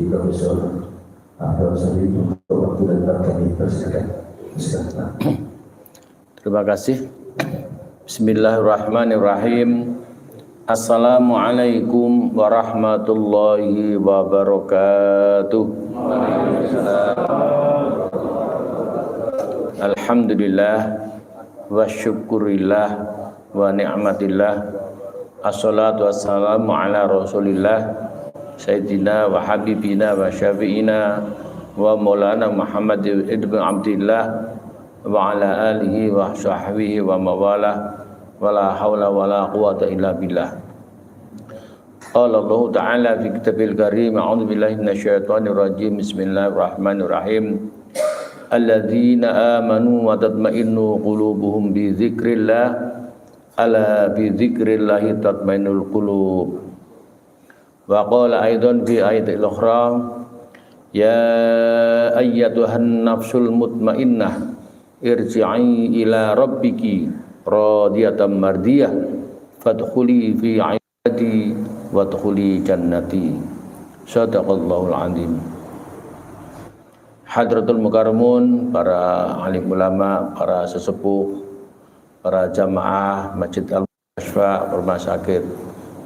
Profesor Abdul Sari untuk waktu dan kami persilakan. Terima kasih. Bismillahirrahmanirrahim. Assalamualaikum warahmatullahi wabarakatuh. Alhamdulillah wa syukurillah wa ni'matillah. Assalatu wassalamu ala rasulillah Sayyidina wa habibina wa syafi'ina wa maulana Muhammad ibn Abdillah wa ala alihi wa sahbihi wa mawalah wa la hawla wa la quwata illa billah. Qala Allah ta'ala fi kitabil karim, a'udzu billahi minasyaitonir rajim, bismillahirrahmanirrahim. Alladzina amanu wa tatma'innu qulubuhum bi dzikrillah, ala bi dzikrillah tatma'innul qulub. Wa qala aidan fi ayatil ukhra, ya ayyatuhan nafsul mutmainnah irji'i ila rabbiki radiyatan mardiyah fadkhuli fi 'ibadi wadkhuli jannati. Shadaqallahul azim. Hadratul mukarramun, para alim ulama, para sesepuh, para jamaah Masjid Al-Mustafa Rumah Sakit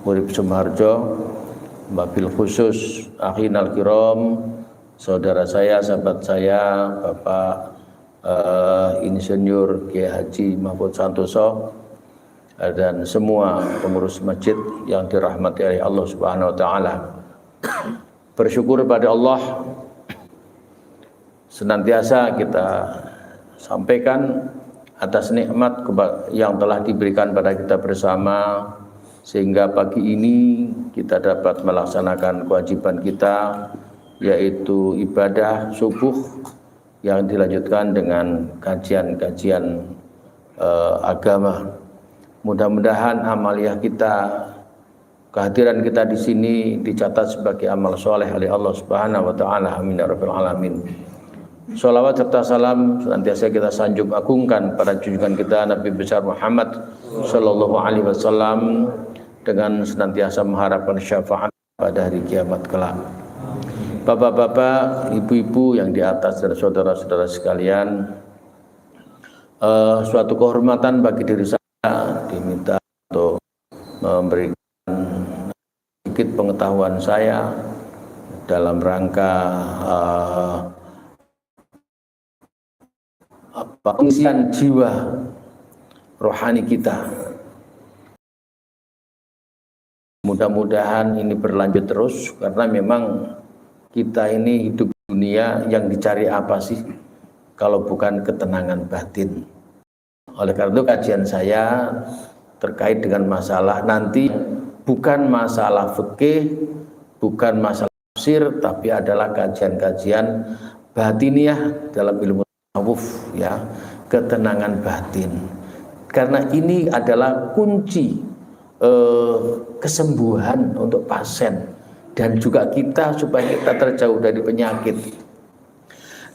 Urip Sumarjo, wabil khusus akhin al-kiram, saudara saya, sahabat saya, Bapak Insinyur Kiai Haji Mahfud Santoso, dan semua pengurus masjid yang dirahmati oleh Allah Subhanahu wa taala. Bersyukur pada Allah, senantiasa kita sampaikan atas nikmat yang telah diberikan pada kita bersama, sehingga pagi ini kita dapat melaksanakan kewajiban kita, yaitu ibadah subuh yang dilanjutkan dengan kajian-kajian agama. Mudah-mudahan amaliyah kita, kehadiran kita di sini dicatat sebagai amal soleh oleh Allah Subhanahu wa taala. Amin ya rabbal alamin. Sholawat serta salam senantiasa kita sanjung agungkan pada junjungan kita Nabi besar Muhammad sallallahu alaihi wasallam, dengan senantiasa mengharapkan syafaat pada hari kiamat kelak. Bapak-bapak, ibu-ibu yang di atas dan saudara-saudara sekalian, suatu kehormatan bagi diri saya diminta untuk memberikan sedikit pengetahuan saya dalam rangka pengisian jiwa rohani kita. Mudah-mudahan ini berlanjut terus, karena memang kita ini hidup di dunia yang dicari apa sih kalau bukan ketenangan batin. Oleh karena itu kajian saya terkait dengan masalah nanti bukan masalah fikih, bukan masalah tafsir, tapi adalah kajian-kajian batiniah dalam ilmu tasawuf, ya, ketenangan batin. Karena ini adalah kunci kesembuhan untuk pasien dan juga kita, supaya kita terjauh dari penyakit.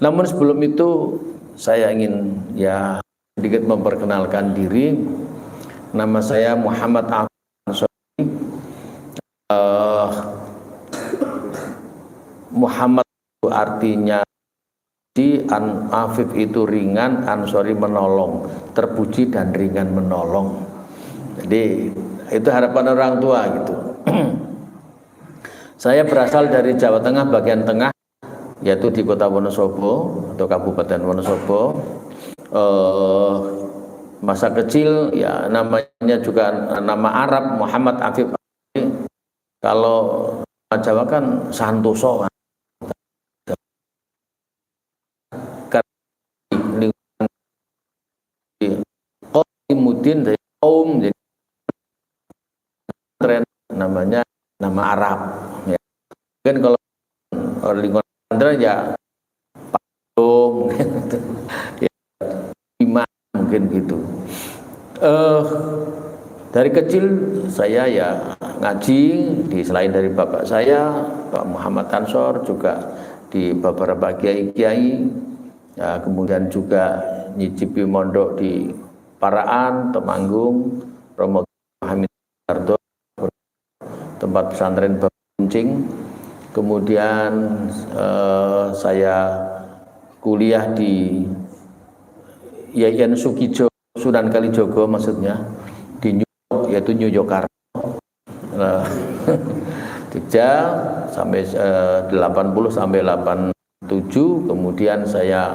Namun sebelum itu saya ingin sedikit memperkenalkan diri. Nama saya Muhammad Afif. Muhammad itu artinya Afif itu ringan, Ansori menolong, terpuji dan ringan menolong. Jadi itu harapan orang tua gitu. Saya berasal dari Jawa Tengah bagian tengah, yaitu di Kota Wonosobo atau Kabupaten Wonosobo. Masa kecil ya namanya juga nama Arab Muhammad Afif. Kalau Jawa kan Santoso. Kemudian dari kaum, jadi tren namanya nama Arab, ya. Mungkin kalau lingkungan pesantren ya Pak mungkin ya Imam mungkin gitu. Dari kecil saya ya ngaji selain dari bapak saya Pak Muhammad Ansor, juga di beberapa kiai-kiai, ya, kemudian juga nyicipi mondok di Paraan, Temanggung, Romo Hamid Dardo, tempat pesantren Kuncing. kemudian saya kuliah di Yayan Sukijo, Sunan Kalijogo maksudnya, di New York, yaitu New York, Jogja sampai 80 sampai 87, kemudian saya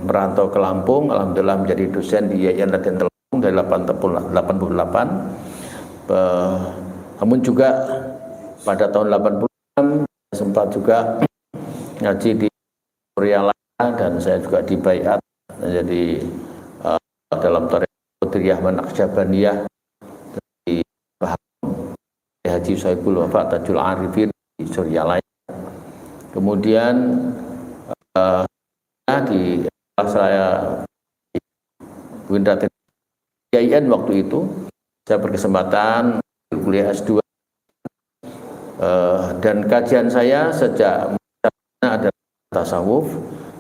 merantau ke Lampung, alhamdulillah menjadi dosen di Yayan Raden Lampung dari 88. Namun juga pada tahun 86 sempat juga ngaji di Suryalaya dan saya juga dibaiat menjadi dalam tarekat Qadiriyah Naqsyabandiyah di Haji Sohibul Wafa Tajul Arifin di Suryalaya. Kemudian di saya Winda Yayan waktu itu saya berkesempatan kuliah S2 dan kajian saya sejak ada tasawuf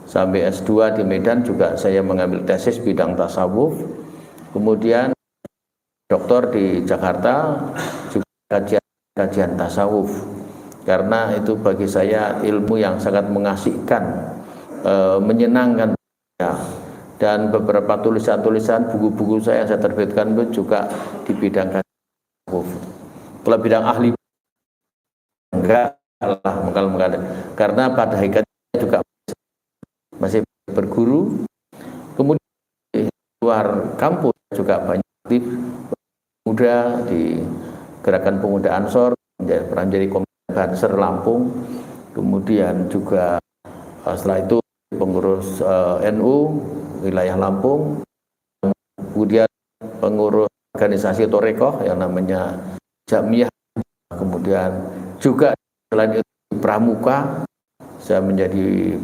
sampai S2 di Medan juga saya mengambil tesis bidang tasawuf, kemudian doktor di Jakarta juga kajian tasawuf, karena itu bagi saya ilmu yang sangat mengasihkan, menyenangkan ya. Dan beberapa tulisan-tulisan buku-buku saya terbitkan pun juga di bidang tasawuf. Kalau bidang ahli enggak lah, karena pada hakikatnya juga masih berguru. Kemudian di luar kampus juga banyak aktif muda di Gerakan Pemuda Ansor, pernah menjadi Komite Banser Lampung, kemudian juga setelah itu pengurus NU wilayah Lampung, kemudian pengurus organisasi Torekoh yang namanya Jamiyah, kemudian juga selain itu Pramuka, saya menjadi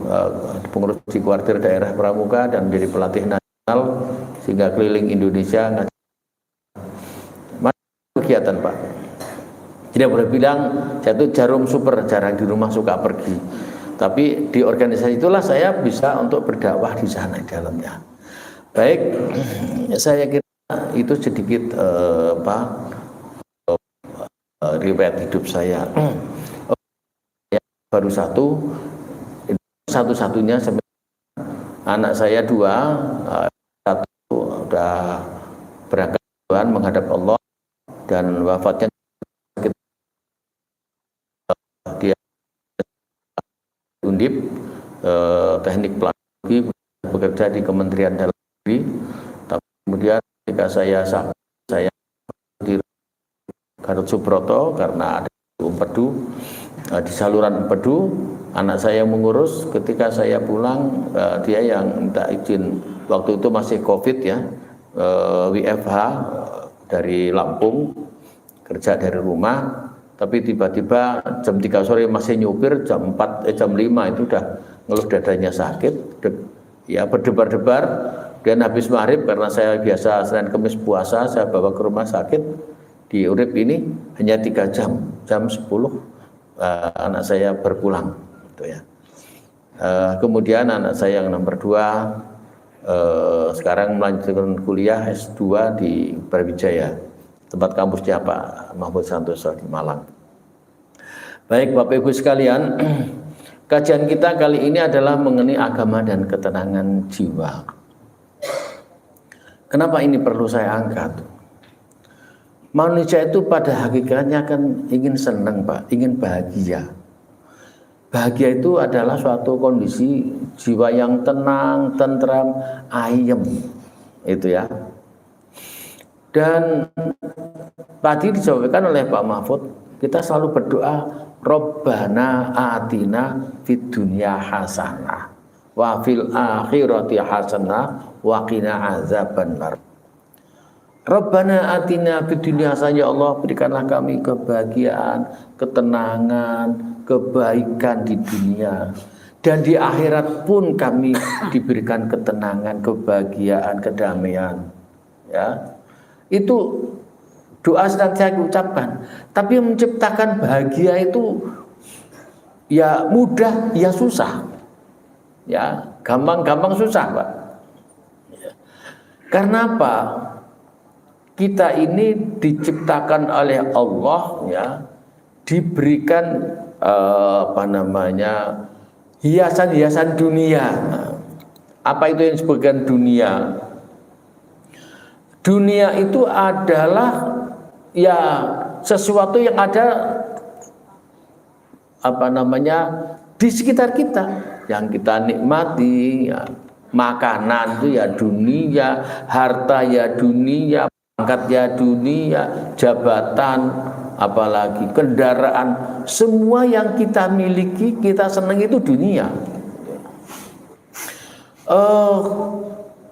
pengurus di kuartir daerah Pramuka dan menjadi pelatih nasional sehingga keliling Indonesia. Kegiatan Pak, tidak boleh bilang saya itu jarum super, jarang di rumah, suka pergi. Tapi di organisasi itulah saya bisa untuk berdakwah di sana di dalamnya. Baik, saya kira itu sedikit riwayat hidup saya. Baru satu-satunya anak saya dua, satu sudah berangkat Tuhan menghadap Allah dan wafatnya dia Undip teknik pelangi, bekerja di Kementerian Dalam Negeri. Tapi kemudian ketika saya di Garut Subroto karena ada Empedu, di saluran Empedu anak saya mengurus. Ketika saya pulang, dia yang minta izin, waktu itu masih COVID ya, WFH dari Lampung, kerja dari rumah. Tapi tiba-tiba jam 3 sore masih nyupir, jam 5 itu udah ngeluh dadanya sakit, ya berdebar-debar. Dan habis maghrib, karena saya biasa Senin Kamis puasa, saya bawa ke rumah sakit di Urip ini hanya 3 jam, jam 10 anak saya berpulang, gitu ya. Kemudian anak saya yang nomor 2 sekarang melanjutkan kuliah S2 di Brawijaya, tempat kampusnya Pak Mahfud Santoso di Malang. Baik Bapak Ibu sekalian, kajian kita kali ini adalah mengenai agama dan ketenangan jiwa. Kenapa ini perlu saya angkat? Manusia itu pada hakikatnya kan ingin senang Pak, ingin bahagia. Bahagia itu adalah suatu kondisi jiwa yang tenang, tentram, ayem, itu ya. Dan tadi disampaikan oleh Pak Mahfud, kita selalu berdoa, Rabbana atina fid dunya hasanah wa fil akhirati hasanah wa qina azabannar. Rabbana atina fid dunya hasanah, ya Allah berikanlah kami kebahagiaan, ketenangan, kebaikan di dunia, dan di akhirat pun kami diberikan ketenangan, kebahagiaan, kedamaian. Ya. Itu doa sedang saya ucapkan. Tapi menciptakan bahagia itu ya mudah, ya susah. Ya, gampang-gampang susah, Pak. Ya. Karena apa? Kita ini diciptakan oleh Allah ya diberikan hiasan-hiasan dunia. Apa itu yang disebutkan dunia? Dunia itu adalah ya sesuatu yang ada di sekitar kita, yang kita nikmati, ya. Makanan itu ya dunia, harta ya dunia, pangkat ya dunia, jabatan, apalagi kendaraan, semua yang kita miliki, kita senang itu dunia.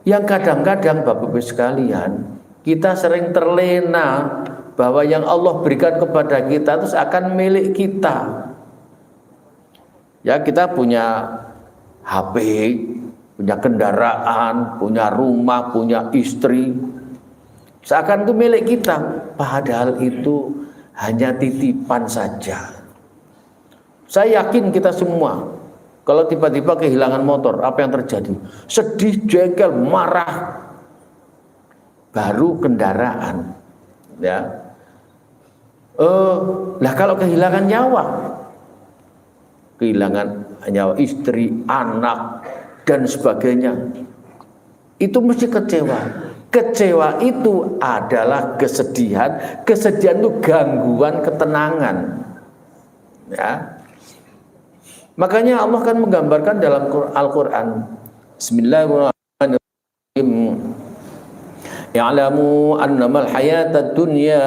Yang kadang-kadang Bapak Ibu sekalian, kita sering terlena bahwa yang Allah berikan kepada kita itu akan milik kita. Ya, kita punya HP, punya kendaraan, punya rumah, punya istri, seakan itu milik kita, padahal itu hanya titipan saja. Saya yakin kita semua, kalau tiba-tiba kehilangan motor, apa yang terjadi? Sedih, jengkel, marah. Baru kendaraan, ya. Lah kalau kehilangan nyawa, istri, anak, dan sebagainya, itu mesti kecewa. Kecewa itu adalah kesedihan. Kesedihan itu gangguan ketenangan, ya. Makanya Allah kan menggambarkan dalam Al-Quran, Bismillahirrahmanirrahim, Ya'lamu annamal hayatad dunya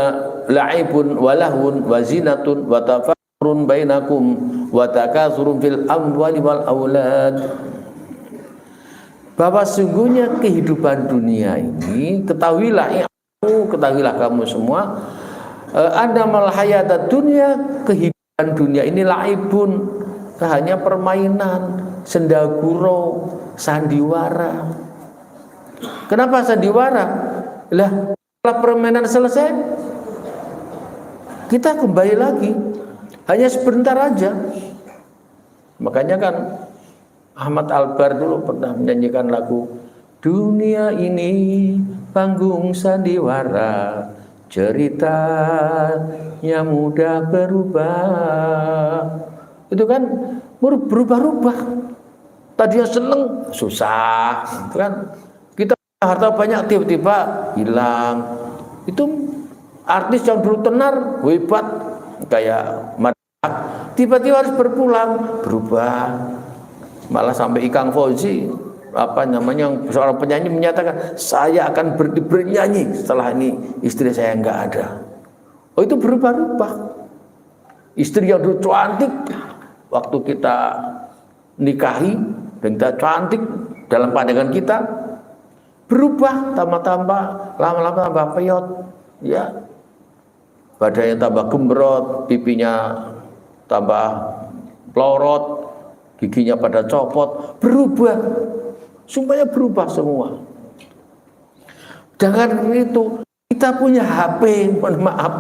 la'ibun wa lahun wa zinatun wa tafakurun bainakum wa takatsurun fil amwali wal aulad. Bahwa sungguhnya kehidupan dunia ini, ketahuilah kamu semua, annamal hayatad dunya, kehidupan dunia ini la'ibun, hanya permainan, sendaguro, sandiwara. Kenapa sandiwara? Lah, setelah permainan selesai, kita kembali lagi, hanya sebentar aja. Makanya kan Ahmad Albar dulu pernah menyanyikan lagu, dunia ini panggung sandiwara, ceritanya mudah berubah. Itu kan berubah-ubah. Tadinya seneng, susah, itu kan. Kita harta banyak tiba-tiba hilang. Itu artis yang dulu tenar, hebat, kayak Madak, tiba-tiba harus berpulang, berubah. Malah sampai Ikang Fauzi, seorang penyanyi menyatakan, saya akan berhenti bernyanyi setelah ini istri saya nggak ada. Oh, itu berubah-ubah. Istri yang dulu cantik, waktu kita nikahi dan kita cantik dalam pandangan kita, berubah, tambah-tambah, lama-lama tambah peyot, ya, badannya tambah gembrot, pipinya tambah pelorot, giginya pada copot, berubah, semuanya berubah semua. Jangan itu, kita punya HP, mohon maaf,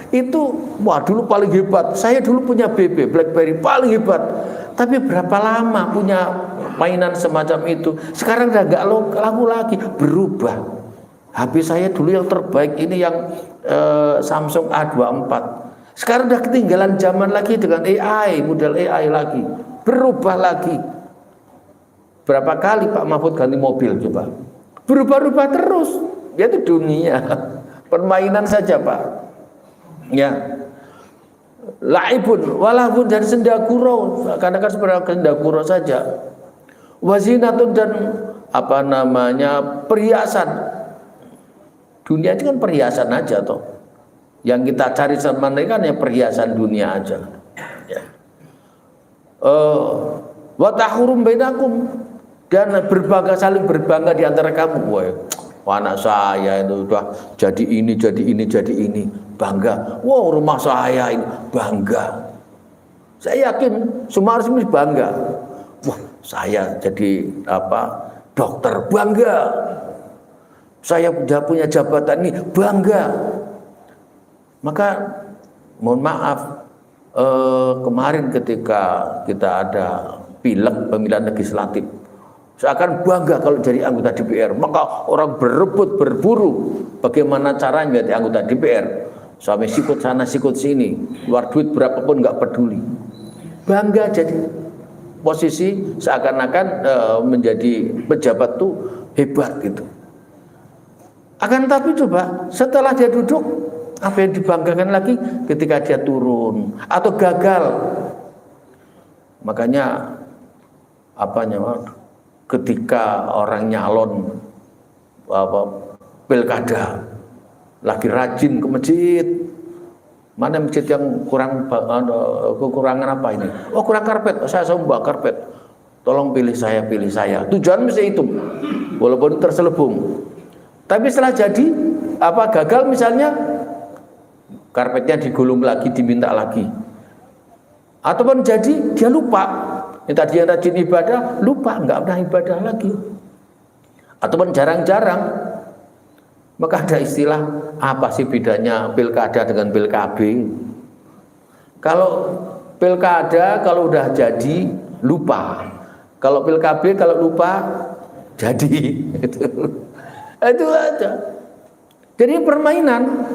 itu wah dulu paling hebat. Saya dulu punya BB, BlackBerry, paling hebat. Tapi berapa lama punya mainan semacam itu? Sekarang udah nggak laku lagi, berubah. HP saya dulu yang terbaik ini yang Samsung A24. Sekarang udah ketinggalan zaman lagi dengan AI, model AI lagi, berubah lagi. Berapa kali Pak Mahfud ganti mobil coba? Berubah-ubah terus. Ya itu dunia, permainan saja Pak. Ya, laibun, walahun, dan sendaguro, karena kan sebenarnya sendaguro saja. Wazinatun, dan perhiasan. Dunia itu kan perhiasan aja toh. Yang kita cari sama mereka kan ya perhiasan dunia aja. Ya. Watahurum bainakum, dan saling berbangga di antara kamu. Wah, anak saya itu udah jadi ini, bangga. Wow, rumah saya ini, bangga. Saya yakin semua harus bangga. Wah, saya jadi dokter, bangga. Saya sudah punya jabatan ini, bangga. Maka mohon maaf, kemarin ketika kita ada pileg pemilihan legislatif, saya akan bangga kalau jadi anggota DPR. Maka orang berebut, berburu bagaimana caranya menjadi anggota DPR. Suami sikut sana sikut sini, keluar duit berapapun nggak peduli. Bangga jadi posisi seakan-akan menjadi pejabat tuh hebat gitu. Akan tapi coba setelah dia duduk, apa yang dibanggakan lagi ketika dia turun atau gagal. Makanya ketika orang nyalon pilkada lagi rajin ke masjid, mana masjid yang kekurangan apa ini? Oh, kurang karpet, saya sumbang karpet, tolong pilih saya. Tujuan mesti itu, walaupun terselubung. Tapi setelah jadi gagal misalnya, karpetnya digulung lagi, diminta lagi. Ataupun jadi dia lupa, yang tadi yang rajin ibadah lupa, nggak pernah ibadah lagi. Ataupun jarang-jarang, maka ada istilah, apa sih bedanya pilkada dengan pilkab? Kalau pilkada kalau udah jadi lupa, kalau pilkab kalau lupa jadi. Itu aja. Jadi permainan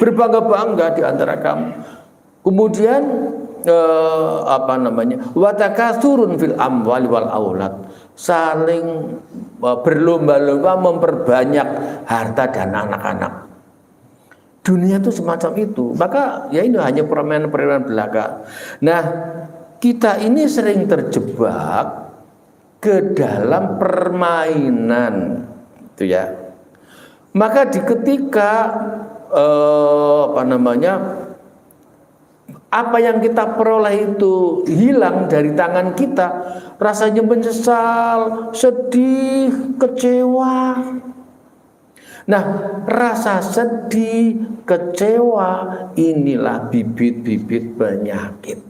berbangga-bangga di antara kamu. Kemudian watakasurun fil amwali wal aulad, saling berlomba-lomba memperbanyak harta dan anak-anak. Dunia itu semacam itu. Maka ya ini hanya permainan-permainan belaka. Nah, kita ini sering terjebak ke dalam permainan itu ya. Maka di ketika apa yang kita peroleh itu hilang dari tangan kita, rasanya menyesal, sedih, kecewa. Nah, rasa sedih, kecewa inilah bibit-bibit penyakit.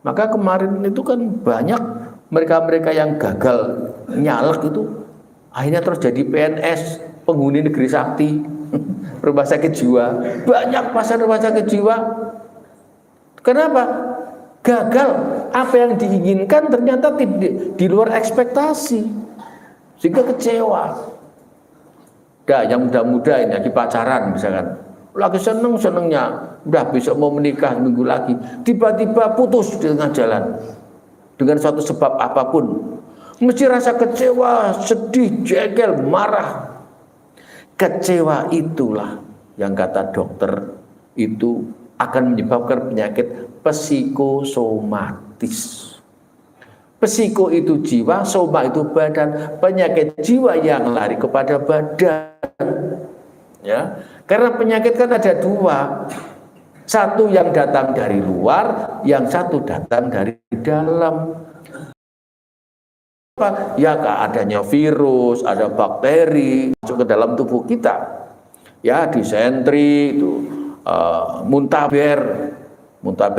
Maka kemarin itu kan banyak mereka-mereka yang gagal nyalek itu akhirnya terus jadi PNS, penghuni negeri sakti, rumah sakit jiwa, banyak pasien rumah sakit jiwa. Kenapa? Gagal, apa yang diinginkan ternyata di luar ekspektasi, sehingga kecewa. Dah, yang muda-muda ini lagi pacaran misalkan, lagi seneng-senengnya, udah besok mau menikah minggu lagi, tiba-tiba putus di tengah jalan dengan suatu sebab apapun, mesti rasa kecewa, sedih, jengkel, marah. Kecewa itulah yang kata dokter itu akan menyebabkan penyakit psikosomatis. Psiko itu jiwa, soma itu badan. Penyakit jiwa yang lari kepada badan. Ya, karena penyakit kan ada dua. Satu yang datang dari luar, yang satu datang dari dalam. Ya, adanya virus, ada bakteri masuk ke dalam tubuh kita. Ya, disentri itu, muntaber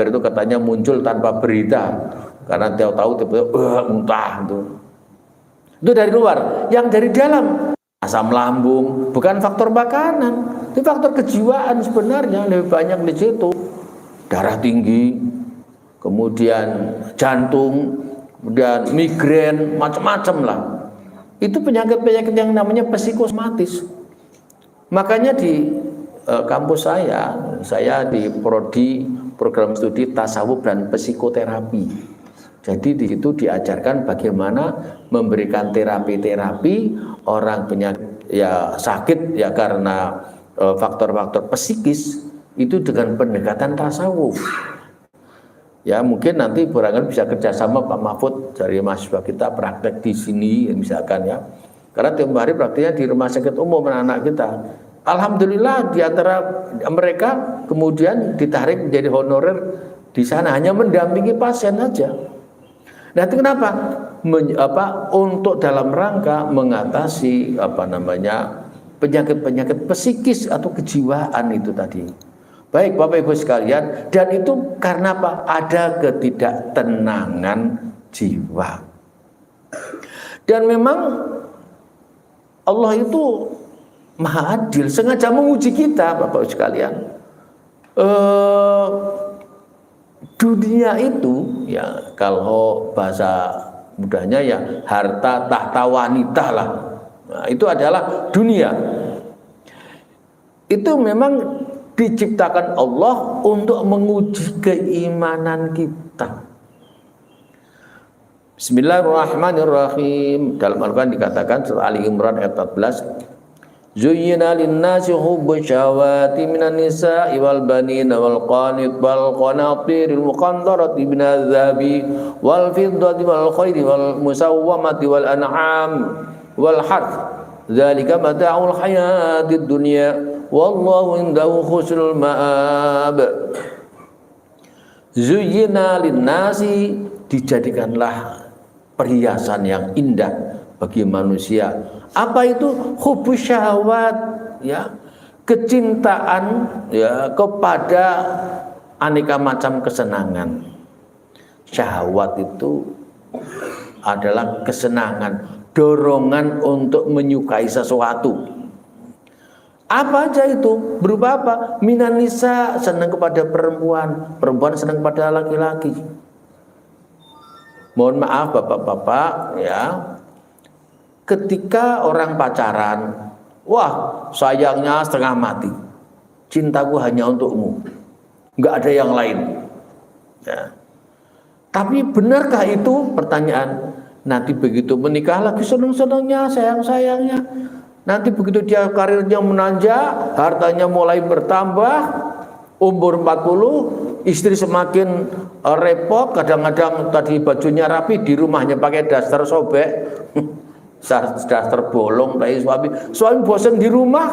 itu katanya muncul tanpa berita, karena tahu tiba-tiba muntah itu dari luar. Yang dari dalam, asam lambung, bukan faktor makanan, itu faktor kejiwaan sebenarnya lebih banyak di situ. Darah tinggi, kemudian jantung, kemudian migrain, macam-macam lah. Itu penyakit-penyakit yang namanya psikosomatis. Makanya di kampus saya di prodi program studi tasawuf dan psikoterapi. Jadi di situ diajarkan bagaimana memberikan terapi-terapi orang penyakit ya sakit ya karena faktor-faktor psikis itu dengan pendekatan tasawuf. Ya mungkin nanti barangkali bisa kerjasama Pak Mahfud dari mahasiswa kita praktek di sini misalkan ya. Karena tiap hari praktiknya di rumah sakit umum anak kita. Alhamdulillah di antara mereka kemudian ditarik menjadi honorer di sana hanya mendampingi pasien saja. Nah itu kenapa? Untuk dalam rangka mengatasi penyakit-penyakit psikis atau kejiwaan itu tadi. Baik Bapak Ibu sekalian, dan itu karena apa? Ada ketidaktenangan jiwa. Dan memang Allah itu Maha Adil, sengaja menguji kita Bapak Ibu sekalian. Dunia itu ya kalau bahasa mudahnya ya harta tahta wanita lah. Nah, itu adalah dunia. Itu memang diciptakan Allah untuk menguji keimanan kita. Bismillahirrahmanirrahim. Dalam Al-Quran dikatakan surah Ali Imran ayat 14, Zuyyina lin-nasi hubbu syahawati minan nisa'i wal banina wal qanit wal qanatiril muqantarati minadh dhahabi wal fiddati wal khayli wal musawwamati wal an'am wal harth dzalika mata'ul hayatid dunya wallahu indahu husnul ma'ab. Zuyyina lin-nasi, dijadikanlah perhiasan yang indah bagi manusia. Apa itu? Hubbus syahwat, ya, kecintaan, ya, kepada aneka macam kesenangan. Syahwat itu adalah kesenangan, dorongan untuk menyukai sesuatu. Apa aja itu? Berupa apa? Minan nisa, senang kepada perempuan, perempuan senang kepada laki-laki. Mohon maaf bapak-bapak, ya, ketika orang pacaran, wah sayangnya setengah mati, cintaku hanya untukmu, nggak ada yang lain, ya. Tapi benarkah itu? Pertanyaan. Nanti begitu menikah lagi senang-senangnya, sayang-sayangnya. Nanti begitu dia karirnya menanjak, hartanya mulai bertambah, umur 40, istri semakin repot, kadang-kadang tadi bajunya rapi, di rumahnya pakai daster sobek, daster bolong, suami bosan di rumah,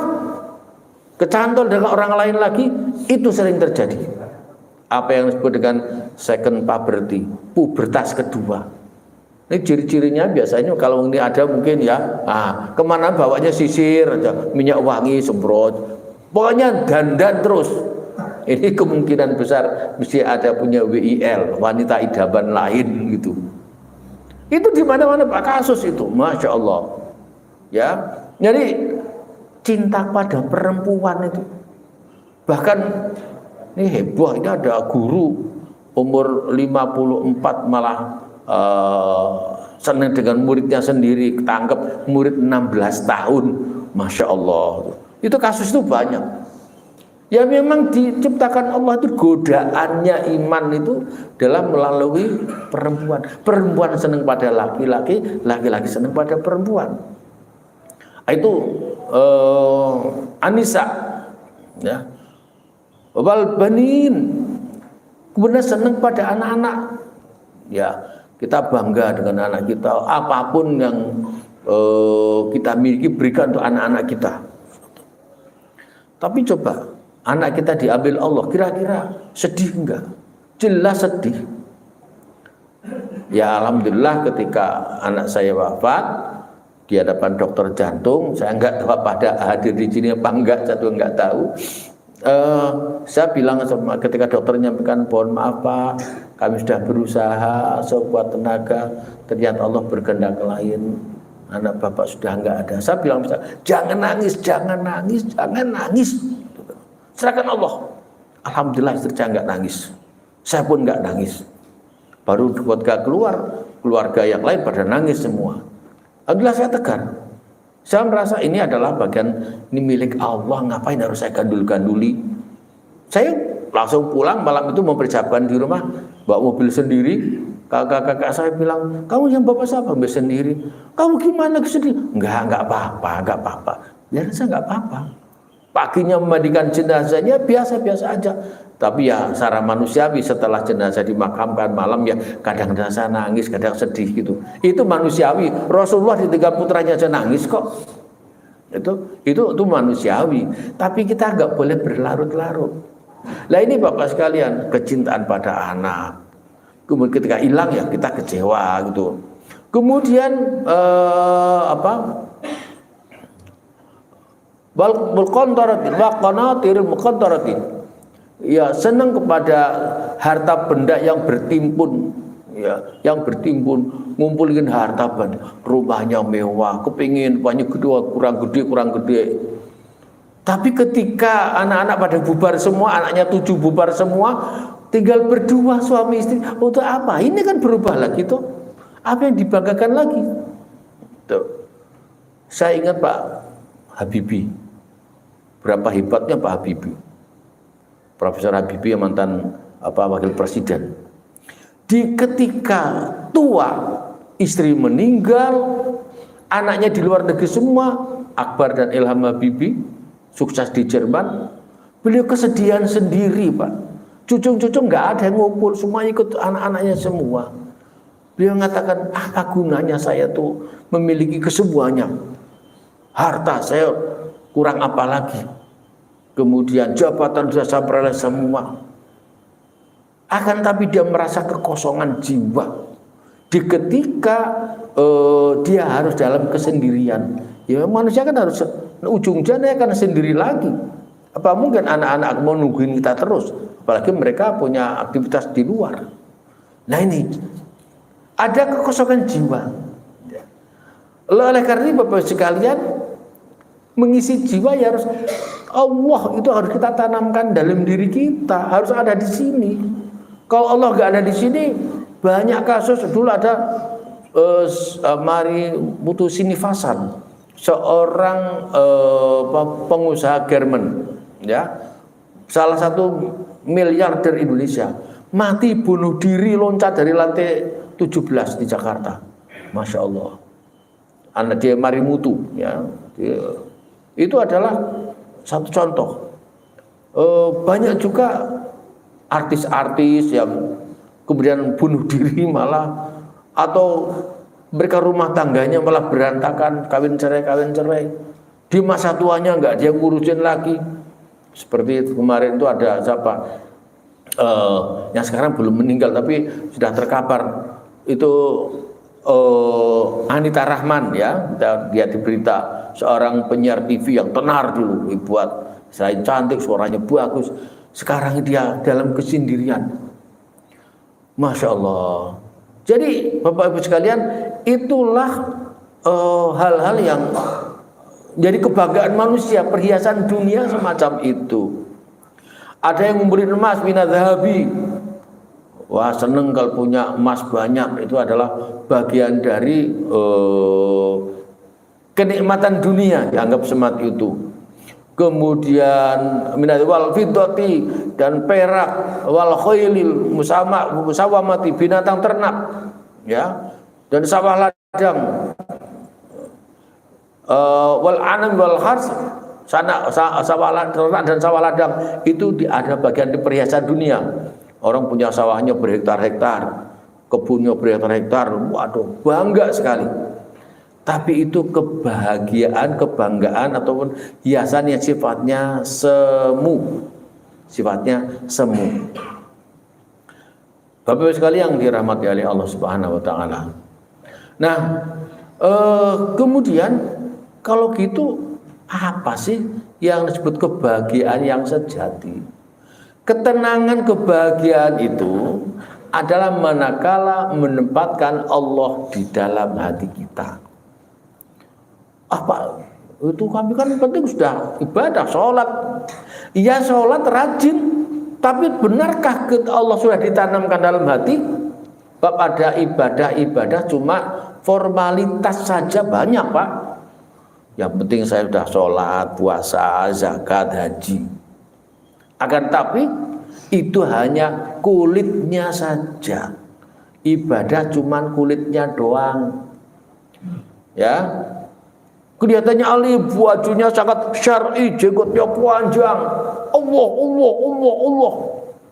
kecantol dengan orang lain lagi. Itu sering terjadi. Apa yang disebut dengan second puberty, pubertas kedua. Ini ciri-cirinya biasanya kalau ini ada mungkin ya, kemana bawanya sisir, minyak wangi semprot, pokoknya dandan terus. Ini kemungkinan besar mesti ada punya WIL, wanita idaman lain gitu. Itu di mana-mana Pak kasus itu, masya Allah. Ya, jadi cinta pada perempuan itu. Bahkan ini heboh, ini ada guru umur 54 malah senang dengan muridnya sendiri, ketangkep murid 16 tahun, masya Allah. Itu kasus itu banyak. Ya memang diciptakan Allah itu godaannya iman itu dalam melalui perempuan. Perempuan senang pada laki-laki, laki-laki senang pada perempuan. Itu Anisa, ya. Wal banin, kemudian senang pada anak-anak. Ya, kita bangga dengan anak kita. Apapun yang kita miliki berikan untuk anak-anak kita. Tapi coba anak kita diambil Allah, kira-kira sedih enggak? Jelas sedih. Ya alhamdulillah ketika anak saya wafat di hadapan dokter jantung, saya enggak tahu pada hadir di sini apa enggak, saya tuh enggak tahu. Saya bilang sama ketika dokter menyampaikan, mohon maaf Pak, kami sudah berusaha sekuat tenaga, ternyata Allah berkehendak lain, anak Bapak sudah enggak ada. Saya bilang, jangan nangis, jangan nangis, jangan nangis. Serahkan Allah. Alhamdulillah istri saya enggak nangis. Saya pun enggak nangis. Baru keluarga yang lain pada nangis semua. Alhamdulillah saya tegar. Saya merasa ini adalah bagian, ini milik Allah, ngapain harus saya gandul-ganduli. Saya langsung pulang malam itu mempersiapkan di rumah, bawa mobil sendiri. Kakak-kakak saya bilang, kamu yang bapak siapa? Mobil sendiri. Kamu gimana kesini? Enggak apa-apa. Ya saya enggak apa-apa. Paginya memandikan jenazahnya biasa-biasa aja. Tapi ya secara manusiawi setelah jenazah dimakamkan malam ya kadang saya nangis, kadang sedih gitu. Itu manusiawi. Rasulullah ditinggal putranya aja nangis kok. Itu manusiawi. Tapi kita nggak boleh berlarut-larut. Lah ini Bapak sekalian, kecintaan pada anak. Kemudian ketika hilang ya kita kecewa gitu. Kemudian ya senang kepada harta benda yang bertimbun, ya, ngumpulin harta benda, rumahnya mewah, kepingin banyak kurang gede. Tapi ketika anak-anak pada bubar semua, anaknya 7 bubar semua, tinggal berdua suami istri, untuk apa? Ini kan berubah lagi tuh. Apa yang dibanggakan lagi? Tuh. Saya ingat Pak Habibie. Berapa hebatnya Pak Habibie. Profesor Habibie yang mantan wakil presiden. Di ketika tua, istri meninggal, anaknya di luar negeri semua, Akbar dan Ilham Habibie sukses di Jerman. Beliau kesedihan sendiri, Pak. Cucu-cucu nggak ada yang ngumpul, semua ikut anak-anaknya semua. Beliau mengatakan, apa gunanya saya tuh memiliki kesemuanya. Harta saya kurang apa lagi. Kemudian jabatan sudah saya peroleh semua. Akan tapi dia merasa kekosongan jiwa. Di ketika dia harus dalam kesendirian. Ya manusia kan harus ujungnya dia akan sendiri lagi. Apa mungkin anak-anak mau nungguin kita terus? Apalagi mereka punya aktivitas di luar. Nah ini ada kekosongan jiwa. Oleh karena itu Bapak sekalian, mengisi jiwa ya harus Allah itu harus kita tanamkan dalam diri kita, harus ada di sini. Kalau Allah nggak ada di sini, banyak kasus. Dulu ada Mari Mutusinivasan, seorang pengusaha Jerman, ya, salah satu miliarder Indonesia, mati bunuh diri loncat dari lantai 17 di Jakarta. Masya Allah. Anak dia Mari Mutu, ya, itu adalah satu contoh. Banyak juga artis-artis yang kemudian bunuh diri malah, atau mereka rumah tangganya malah berantakan, kawin cerai. Di masa tuanya nggak dia ngurusin lagi. Seperti kemarin itu ada siapa yang sekarang belum meninggal tapi sudah terkapar, itu Anita Rahman, ya, dia di berita, seorang penyiar TV yang tenar dulu, buat selain cantik suaranya bagus, sekarang dia dalam kesendirian. Masya Allah. Jadi Bapak Ibu sekalian, itulah hal-hal yang jadi kebanggaan manusia, perhiasan dunia semacam itu. Ada yang memberi emas minadhabi. Wah, seneng kalau punya emas banyak, itu adalah bagian dari kenikmatan dunia, dianggap semacam itu. Kemudian minadwal fiddati, dan perak, wal khailil musawamati, binatang ternak, ya, dan sawah ladang, wal anam wal khars, sawah ternak dan sawah ladang, itu ada bagian di perhiasan dunia. Orang punya sawahnya berhektar-hektar, kebunnya berhektar-hektar, waduh, bangga sekali. Tapi itu kebahagiaan, kebanggaan ataupun hiasan yang sifatnya semu. Bapak-Ibu sekalian yang dirahmati oleh Allah Subhanahu wa taala. Nah, kemudian kalau gitu apa sih yang disebut kebahagiaan yang sejati? Ketenangan, kebahagiaan itu adalah manakala menempatkan Allah di dalam hati kita. Apa itu? Kami kan penting sudah ibadah, sholat. Iya, sholat rajin, tapi benarkah Allah sudah ditanamkan dalam hati? Bab ada ibadah cuma formalitas saja banyak, Pak. Yang penting saya sudah sholat, puasa, zakat, haji. Akan tapi itu hanya kulitnya saja. Ibadah cuman kulitnya doang. Ya. Kelihatannya alim, bajunya sangat syar'i, jenggotnya panjang. Allah.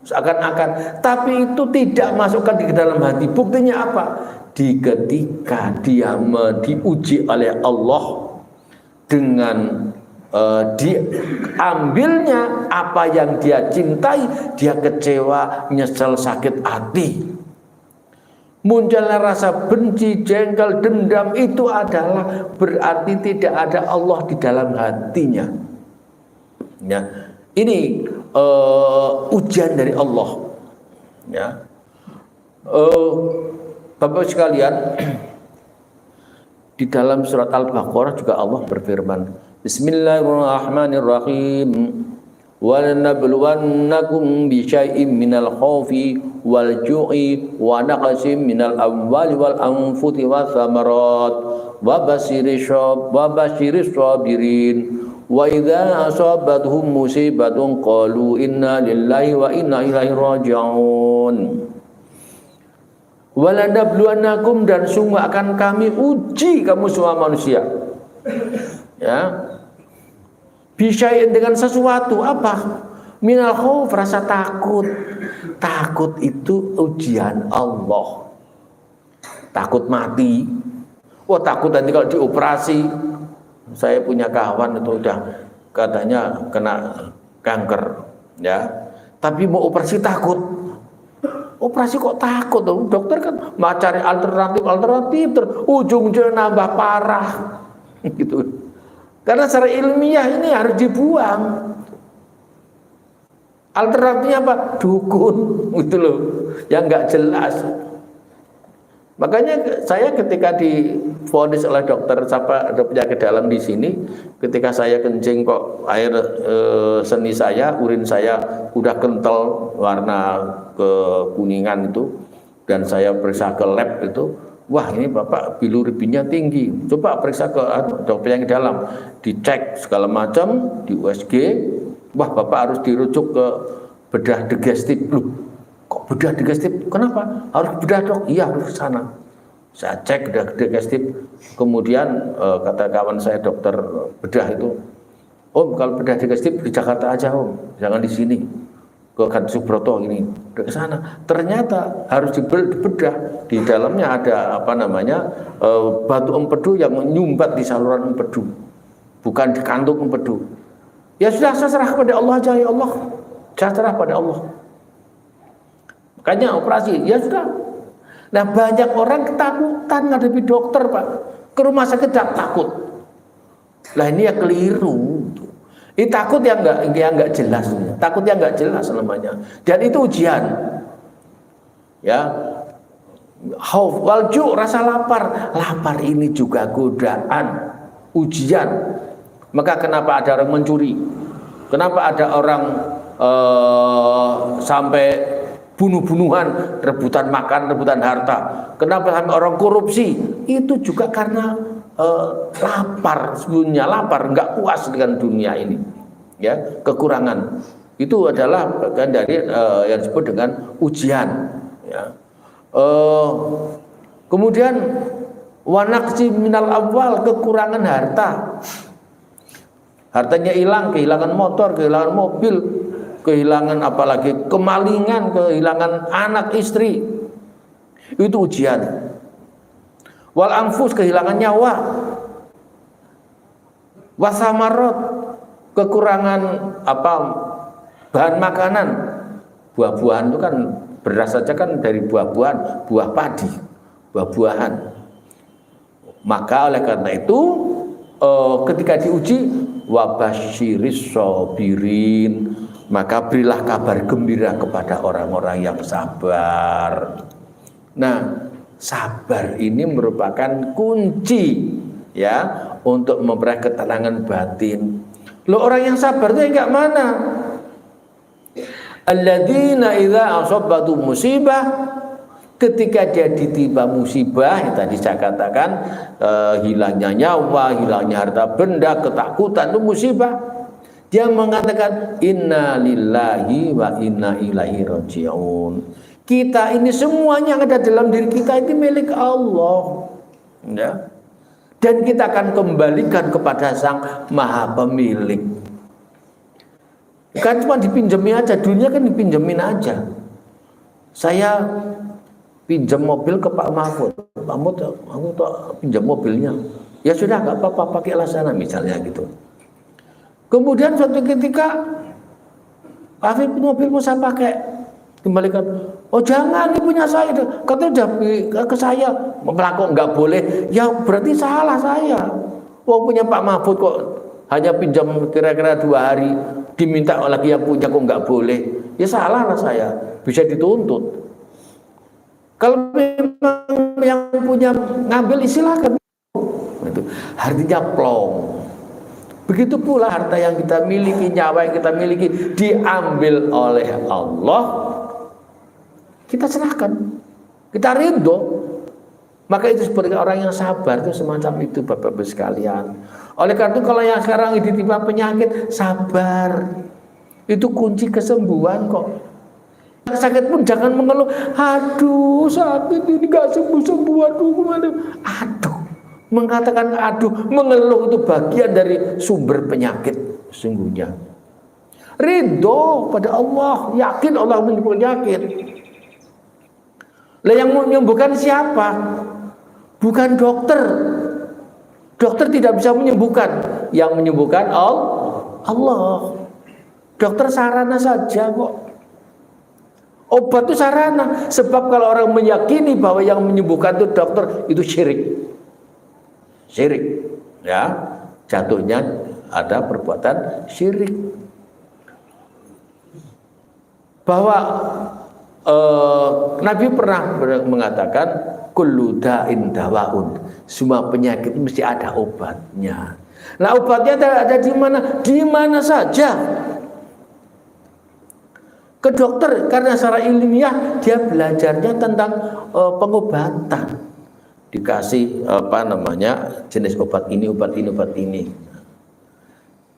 Seakan-akan, tapi itu tidak masukkan di dalam hati. Buktinya apa? Di ketika dia diuji oleh Allah dengan diambilnya apa yang dia cintai, dia kecewa, nyesel, sakit hati, munculnya rasa benci, jengkel, dendam, itu adalah berarti tidak ada Allah di dalam hatinya. Ya, ini ujian dari Allah. Ya, Bapak sekalian, di dalam surat Al-Baqarah juga Allah berfirman, Bismillahirrahmanirrahim. Wa nabluwannakum bi syai'in minal khaufi wal ju'i wa naqsin minal amwali wal anfusi wath thamarat wa basyiris sabirin Wa idza asabathum musibatun qalu inna lillahi wa inna ilaihi raji'un. Walanabluwannakum, dan sungguh akan kami uji kamu semua manusia. Ya. Bisyai'in, dengan sesuatu apa? Minal khauf, rasa takut. Takut itu ujian Allah. Takut mati. Wah, takut nanti kalau dioperasi. Saya punya kawan itu udah katanya kena kanker, ya. Tapi mau operasi takut. Operasi kok takut? Dokter kan mau cari alternatif, ujung-ujungnya nambah parah, gitu. Karena secara ilmiah ini harus dibuang. Alternatifnya apa? Dukun, gitu loh, yang nggak jelas. Makanya saya ketika divonis oleh dokter, siapa ada penyakit dalam di sini, ketika saya kencing kok air seni saya, urin saya udah kental warna kekuningan itu, dan saya periksa ke lab itu, wah ini bapak bilirubinnya tinggi, coba periksa ke dokter penyakit dalam, dicek segala macam di USG, wah bapak harus dirujuk ke bedah digestif. Loh, kok bedah digestif? Kenapa? Harus bedah dok? Iya, harus ke sana. Saya cek bedah digestif. Kemudian kata kawan saya dokter bedah itu, Om, kalau bedah digestif di Jakarta aja Om, jangan di sini. Ke Gan Subroto ini, ke sana. Ternyata harus dibedah. Di dalamnya ada apa namanya batu empedu yang menyumbat di saluran empedu, bukan di kantung empedu. Ya sudah, saya serah kepada Allah aja, ya Allah. Saya serah pada Allah. Makanya operasi, ya sudah. Nah, banyak orang ketakutan ngadepi dokter, Pak. Ke rumah sakit takut. Lah ini ya keliru. Ini takut yang enggak jelas. Takut yang enggak jelas namanya. Dan itu ujian. Ya. Khauf wal ju', rasa lapar. Lapar ini juga godaan, ujian. Maka kenapa ada orang mencuri? Kenapa ada orang sampai bunuh-bunuhan, rebutan makan, rebutan harta? Kenapa sampai orang korupsi? Itu juga karena lapar, sebenarnya lapar, nggak puas dengan dunia ini, ya, kekurangan. Itu adalah bagian dari yang disebut dengan ujian, ya. Kemudian wanaqsi minal awal, kekurangan harta. Hartanya hilang, kehilangan motor, kehilangan mobil, kehilangan apalagi kemalingan, kehilangan anak istri. Itu ujian. Wal anfus, kehilangan nyawa. Wasamarot, kekurangan apa bahan makanan. Buah-buahan itu kan beras saja kan dari buah-buahan, buah padi, buah-buahan. Maka oleh karena itu ketika diuji, wabasyiris sabirin, maka berilah kabar gembira kepada orang-orang yang sabar. Nah, sabar ini merupakan kunci, ya, untuk memperoleh ketenangan batin. Loh, orang yang sabar itu enggak mana? Alladzina idza asabatu musibah, ketika dia ditimpa musibah, yang tadi saya katakan hilangnya nyawa, hilangnya harta benda, ketakutan, itu musibah. Dia mengatakan inna lillahi wa inna ilaihi raji'un. Kita ini semuanya yang ada dalam diri kita itu milik Allah, ya. Dan kita akan kembalikan kepada Sang Maha Pemilik. Kan cuma dipinjemin aja, dunia kan dipinjemin aja. Saya pinjam mobil ke Pak Mahfud, Pak Mahfud, aku tuh pinjam mobilnya. Ya sudah, nggak apa-apa, pakailah sana misalnya gitu. Kemudian suatu ketika, Afif, mobilmu saya pakai, kembalikan. Oh jangan, ini punya saya. Katanya udah ke saya, melakukan nggak boleh. Ya berarti salah saya. Wong punya Pak Mahfud kok hanya pinjam kira-kira 2 hari, diminta lagi yang punya kok nggak boleh. Ya salah lah saya, bisa dituntut. Kalau memang yang punya ngambil, silakan. Itu artinya plong. Begitu pula harta yang kita miliki, nyawa yang kita miliki diambil oleh Allah, kita serahkan, kita ridho. Maka itu sebagai orang yang sabar itu semacam itu Bapak-Ibu sekalian. Oleh karena itu kalau yang sekarang ditimpa penyakit, sabar. Itu kunci kesembuhan kok. Sakit pun jangan mengeluh, aduh sakit ini gak sembuh-sembuh, aduh gimana. Aduh, mengatakan aduh, mengeluh itu bagian dari sumber penyakit sesungguhnya. Ridho pada Allah, yakin Allah menyembuhkan penyakit. Lah yang menyembuhkan siapa? Bukan dokter. Dokter tidak bisa menyembuhkan. Yang menyembuhkan Allah. Dokter sarana saja kok. Obat itu sarana. Sebab kalau orang meyakini bahwa yang menyembuhkan itu dokter, itu syirik. Syirik. Ya, jatuhnya ada perbuatan syirik. Bahwa Nabi pernah mengatakan kullu da'in dawaun. Semua penyakit mesti ada obatnya. Nah, obatnya ada di mana? Di mana saja. Ke dokter karena secara ilmiah dia belajarnya tentang pengobatan. Dikasih jenis obat ini.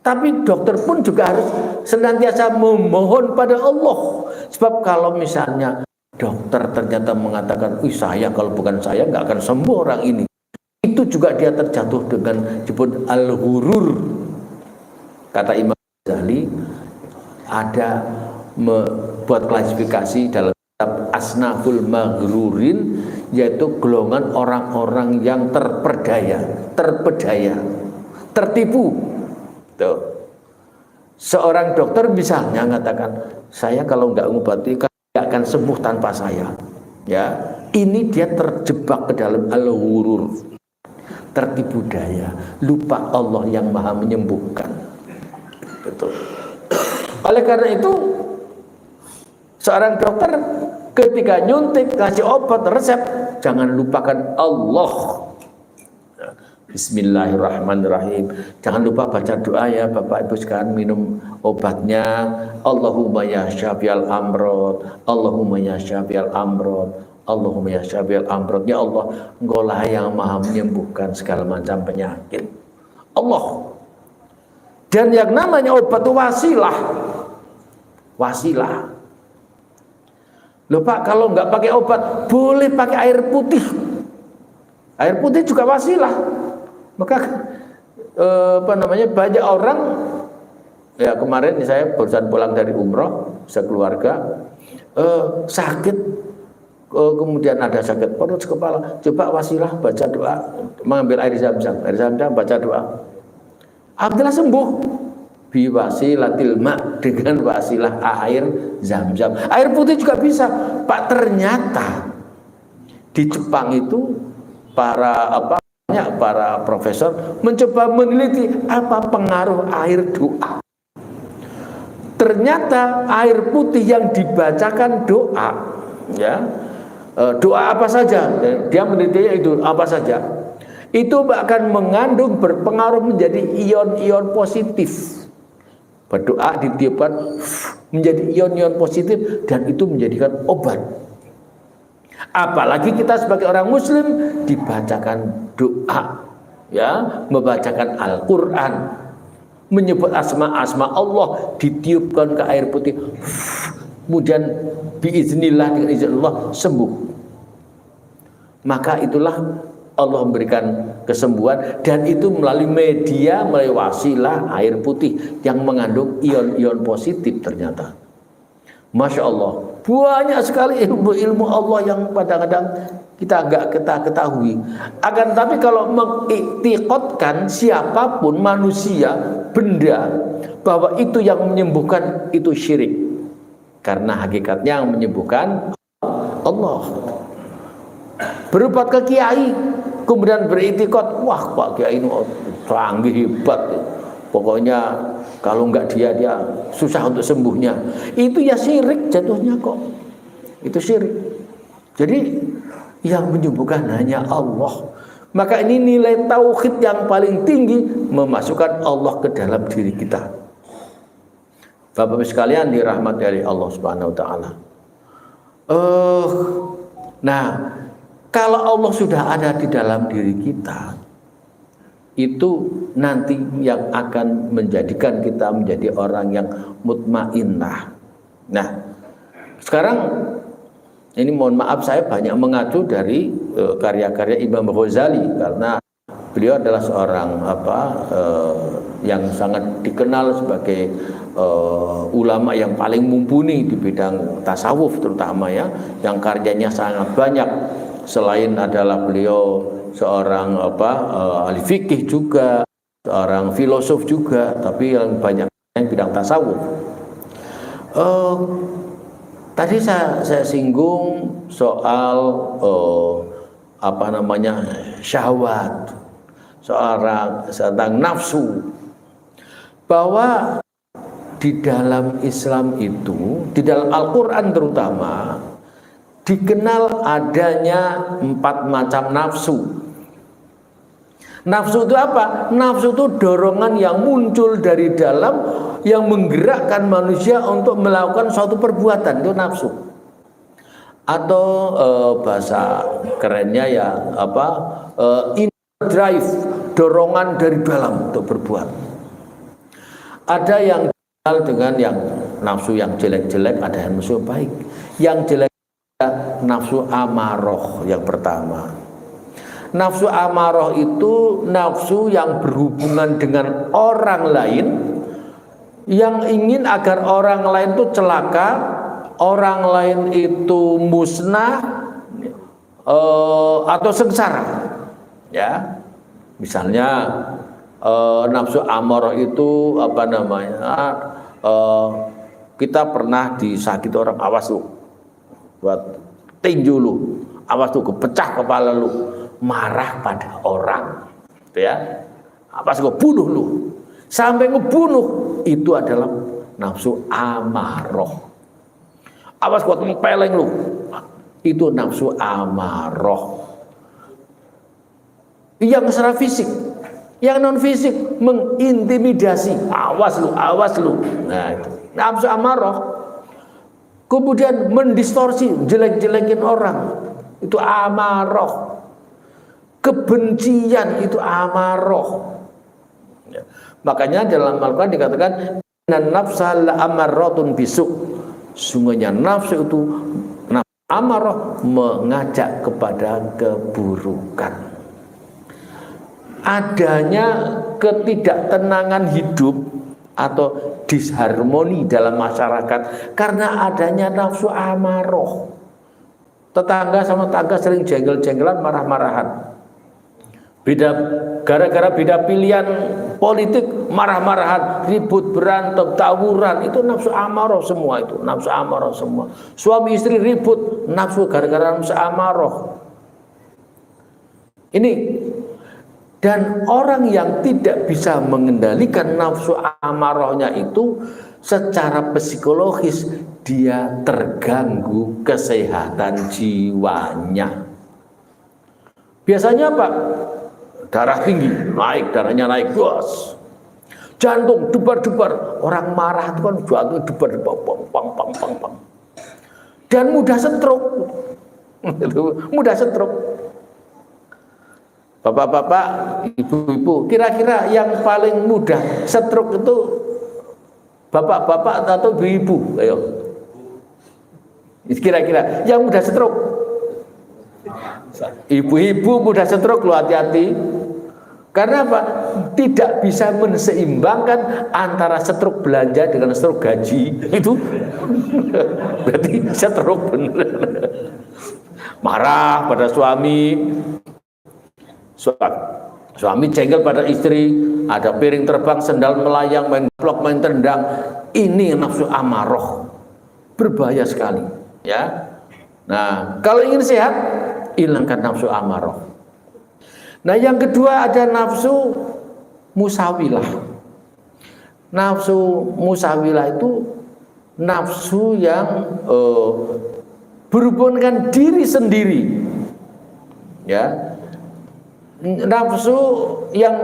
Tapi dokter pun juga harus senantiasa memohon pada Allah. Sebab kalau misalnya dokter ternyata mengatakan, saya kalau bukan saya nggak akan sembuh orang ini. Itu juga dia terjatuh dengan disebut al-ghurur. Kata Imam Ghazali, ada membuat klasifikasi dalam kitab Asnaful Maghrurin, yaitu golongan orang-orang yang terpedaya, tertipu. Tuh. Seorang dokter misalnya mengatakan, saya kalau nggak mengobati nggak akan sembuh tanpa saya. Ya, ini dia terjebak ke dalam al-ghurur, tertipu daya, lupa Allah yang maha menyembuhkan. Betul. Oleh karena itu, seorang dokter ketika nyuntik kasih obat resep, jangan lupakan Allah. Bismillahirrahmanirrahim. Jangan lupa baca doa ya Bapak Ibu sekalian, minum obatnya. Allahumma ya syafi'al amrod, Allahumma ya syafi'al amrod, Allahumma ya syafi'al amrod. Ya Allah, Engkaulah yang maha menyembuhkan segala macam penyakit. Allah. Dan yang namanya obat itu wasilah. Loh Pak, kalau nggak pakai obat, boleh pakai air putih. Air putih juga wasilah. Maka banyak orang, ya kemarin saya barusan pulang dari umroh, sekeluarga sakit, kemudian ada sakit perut, kepala, coba wasilah baca doa, mengambil air zam-zam, baca doa, alhamdulillah sembuh. Biwasilatil ma, dengan wasilah air zam-zam. Air putih juga bisa Pak. Ternyata di Jepang itu para profesor mencoba meneliti apa pengaruh air doa. Ternyata air putih yang dibacakan doa, ya, doa apa saja, dia menelitinya itu apa saja, itu akan mengandung, berpengaruh menjadi ion-ion positif. Berdoa ditiupkan menjadi ion-ion positif, dan itu menjadikan obat. Apalagi kita sebagai orang muslim dibacakan doa, ya, membacakan Al-Quran, menyebut asma-asma Allah, ditiupkan ke air putih, kemudian biiznillah, dengan izin Allah sembuh. Maka itulah Allah memberikan kesembuhan, dan itu melalui media, melalui wasilah air putih yang mengandung ion-ion positif. Ternyata Masya Allah, banyak sekali ilmu-ilmu Allah yang kadang-kadang kita nggak ketahui. Akan tapi kalau mengiktikotkan siapapun, manusia, benda, bahwa itu yang menyembuhkan, itu syirik. Karena hakikatnya yang menyembuhkan Allah. Berobat ke kiai, kemudian beriktikot, wah Pak Kiai ini canggih, hebat, pokoknya kalau enggak dia susah untuk sembuhnya. Itu ya syirik jatuhnya kok. Itu syirik. Jadi yang menyembuhkan hanya Allah. Maka ini nilai tauhid yang paling tinggi, memasukkan Allah ke dalam diri kita. Bapak-Bapak sekalian dirahmati oleh Allah Subhanahu wa taala. Nah, Kalau Allah sudah ada di dalam diri kita, itu nanti yang akan menjadikan kita menjadi orang yang mutmainnah. Nah, sekarang ini mohon maaf saya banyak mengacu dari karya-karya Imam Ghazali karena beliau adalah seorang yang sangat dikenal sebagai ulama yang paling mumpuni di bidang tasawuf terutama ya, yang karyanya sangat banyak. Selain adalah beliau seorang ahli fikih juga, seorang filosof juga, tapi yang banyak yang bidang tasawuf. Tadi saya singgung soal syahwat, tentang nafsu, bahwa di dalam Islam itu, di dalam Al-Quran terutama, dikenal adanya 4 macam nafsu. Nafsu itu apa? Nafsu itu dorongan yang muncul dari dalam, yang menggerakkan manusia untuk melakukan suatu perbuatan, itu nafsu. Atau bahasa kerennya ya inner drive, dorongan dari dalam untuk berbuat. Ada yang dikenal dengan yang nafsu yang jelek-jelek, ada yang nafsu baik. Yang jelek nafsu amarah yang pertama. Nafsu amarah itu nafsu yang berhubungan dengan orang lain, yang ingin agar orang lain itu celaka, orang lain itu musnah atau sengsara. Ya, misalnya nafsu amarah itu kita pernah disakiti orang, awas lu, buat tinju lu, awas lu, kepecah kepala lu, marah pada orang, ya, awas gue bunuh lu, sampai ngebunuh, itu adalah nafsu amarah. Awas gue tempeleng lu, itu nafsu amarah. Yang secara fisik, yang non fisik mengintimidasi, awas lu, awas lu. Nah, itu nafsu amarah. Kemudian mendistorsi, jelek-jelekin orang, itu amarah. Kebencian itu amarah. Ya. Makanya dalam Al-Quran dikatakan nafsa la'amarratun bisuk. Sungguhnya nafsu itu, nafsu amarah, mengajak kepada keburukan. Adanya ketidaktenangan hidup atau disharmoni dalam masyarakat karena adanya nafsu amarah. Tetangga sama tetangga sering jenggel-jenggelan, marah-marahan. Gara-gara beda pilihan politik, marah-marahan, ribut, berantem, tawuran, itu nafsu amarah semua, itu nafsu amarah semua. Suami istri ribut, nafsu gara-gara nafsu amarah. Ini, dan orang yang tidak bisa mengendalikan nafsu amarahnya itu secara psikologis dia terganggu kesehatan jiwanya. Biasanya apa? Darah tinggi, naik, darahnya naik, bos. Jantung debar-debar, orang marah itu kan jantung debar-debar, pang. Dan mudah stroke. Mudah stroke. Bapak-bapak, ibu-ibu, kira-kira yang paling mudah stroke itu bapak-bapak atau ibu-ibu? Ayo. Kira-kira yang mudah stroke. Ibu-ibu mudah stroke, lo hati-hati. Karena apa? Tidak bisa menseimbangkan antara stroke belanja dengan stroke gaji. Itu berarti stroke bener. Marah pada suami, suami jengkel pada istri, ada piring terbang, sendal melayang, main blok, main tendang. Ini nafsu amarah, berbahaya sekali, ya. Nah, kalau ingin sehat, hilangkan nafsu amarah. Nah, yang kedua ada nafsu musawilah. Nafsu musawilah itu nafsu yang berhubungan dengan diri sendiri, ya. Nafsu yang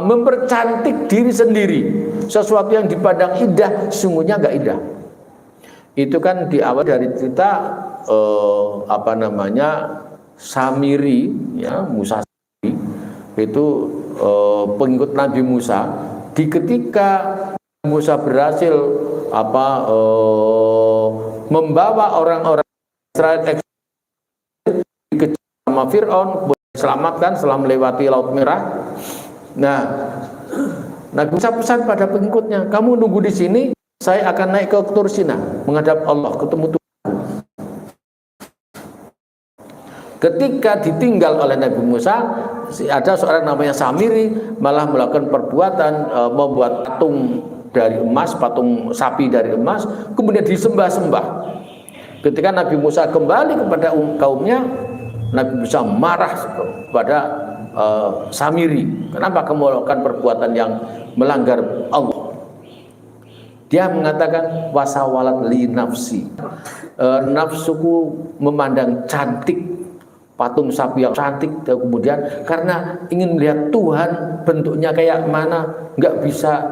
mempercantik diri sendiri, sesuatu yang dipandang indah sungguhnya nggak indah. Itu kan di awal dari cerita Samiri, ya Musa Samiri, itu pengikut Nabi Musa. Ketika Musa berhasil membawa orang-orang Israel sama Fir'aun, diselamatkan setelah melewati Laut Merah. Nah, Nabi Musa pesan pada pengikutnya, kamu nunggu di sini, saya akan naik ke Tur Sina menghadap Allah, ketemu Tuhan. Ketika ditinggal oleh Nabi Musa, ada seorang namanya Samiri malah melakukan perbuatan membuat patung dari emas, patung sapi dari emas, kemudian disembah-sembah. Ketika Nabi Musa kembali kepada kaumnya, Nabi Musa marah kepada Samiri. Kenapa kamu melakukan perbuatan yang melanggar Allah? Dia mengatakan wasawalat li nafsi, nafsuku memandang cantik patung sapi yang cantik, kemudian karena ingin melihat Tuhan bentuknya kayak mana nggak bisa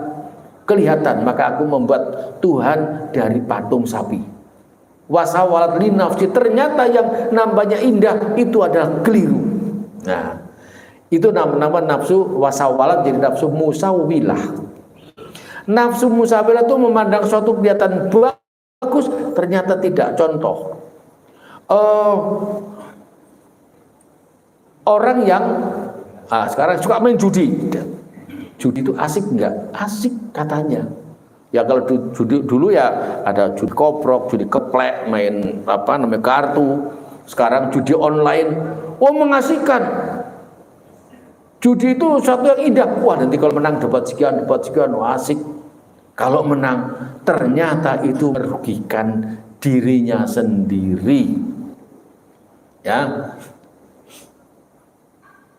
kelihatan, maka aku membuat Tuhan dari patung sapi. Wasawalat li nafsi, ternyata yang namanya indah itu adalah keliru. Nah, itu nama nafsu wasawalat jadi nafsu musawilah. Nafsu musawilah itu memandang suatu kelihatan bagus, ternyata tidak. Contoh, orang yang sekarang suka main judi. Judi itu asik enggak? Asik katanya. Ya kalau judi dulu ya ada judi koprok, judi keplek, main kartu. Sekarang judi online. Oh, mengasihkan. Judi itu suatu yang indah. Wah, nanti kalau menang dapat sekian, wah, asik. Kalau menang ternyata itu merugikan dirinya sendiri. Ya.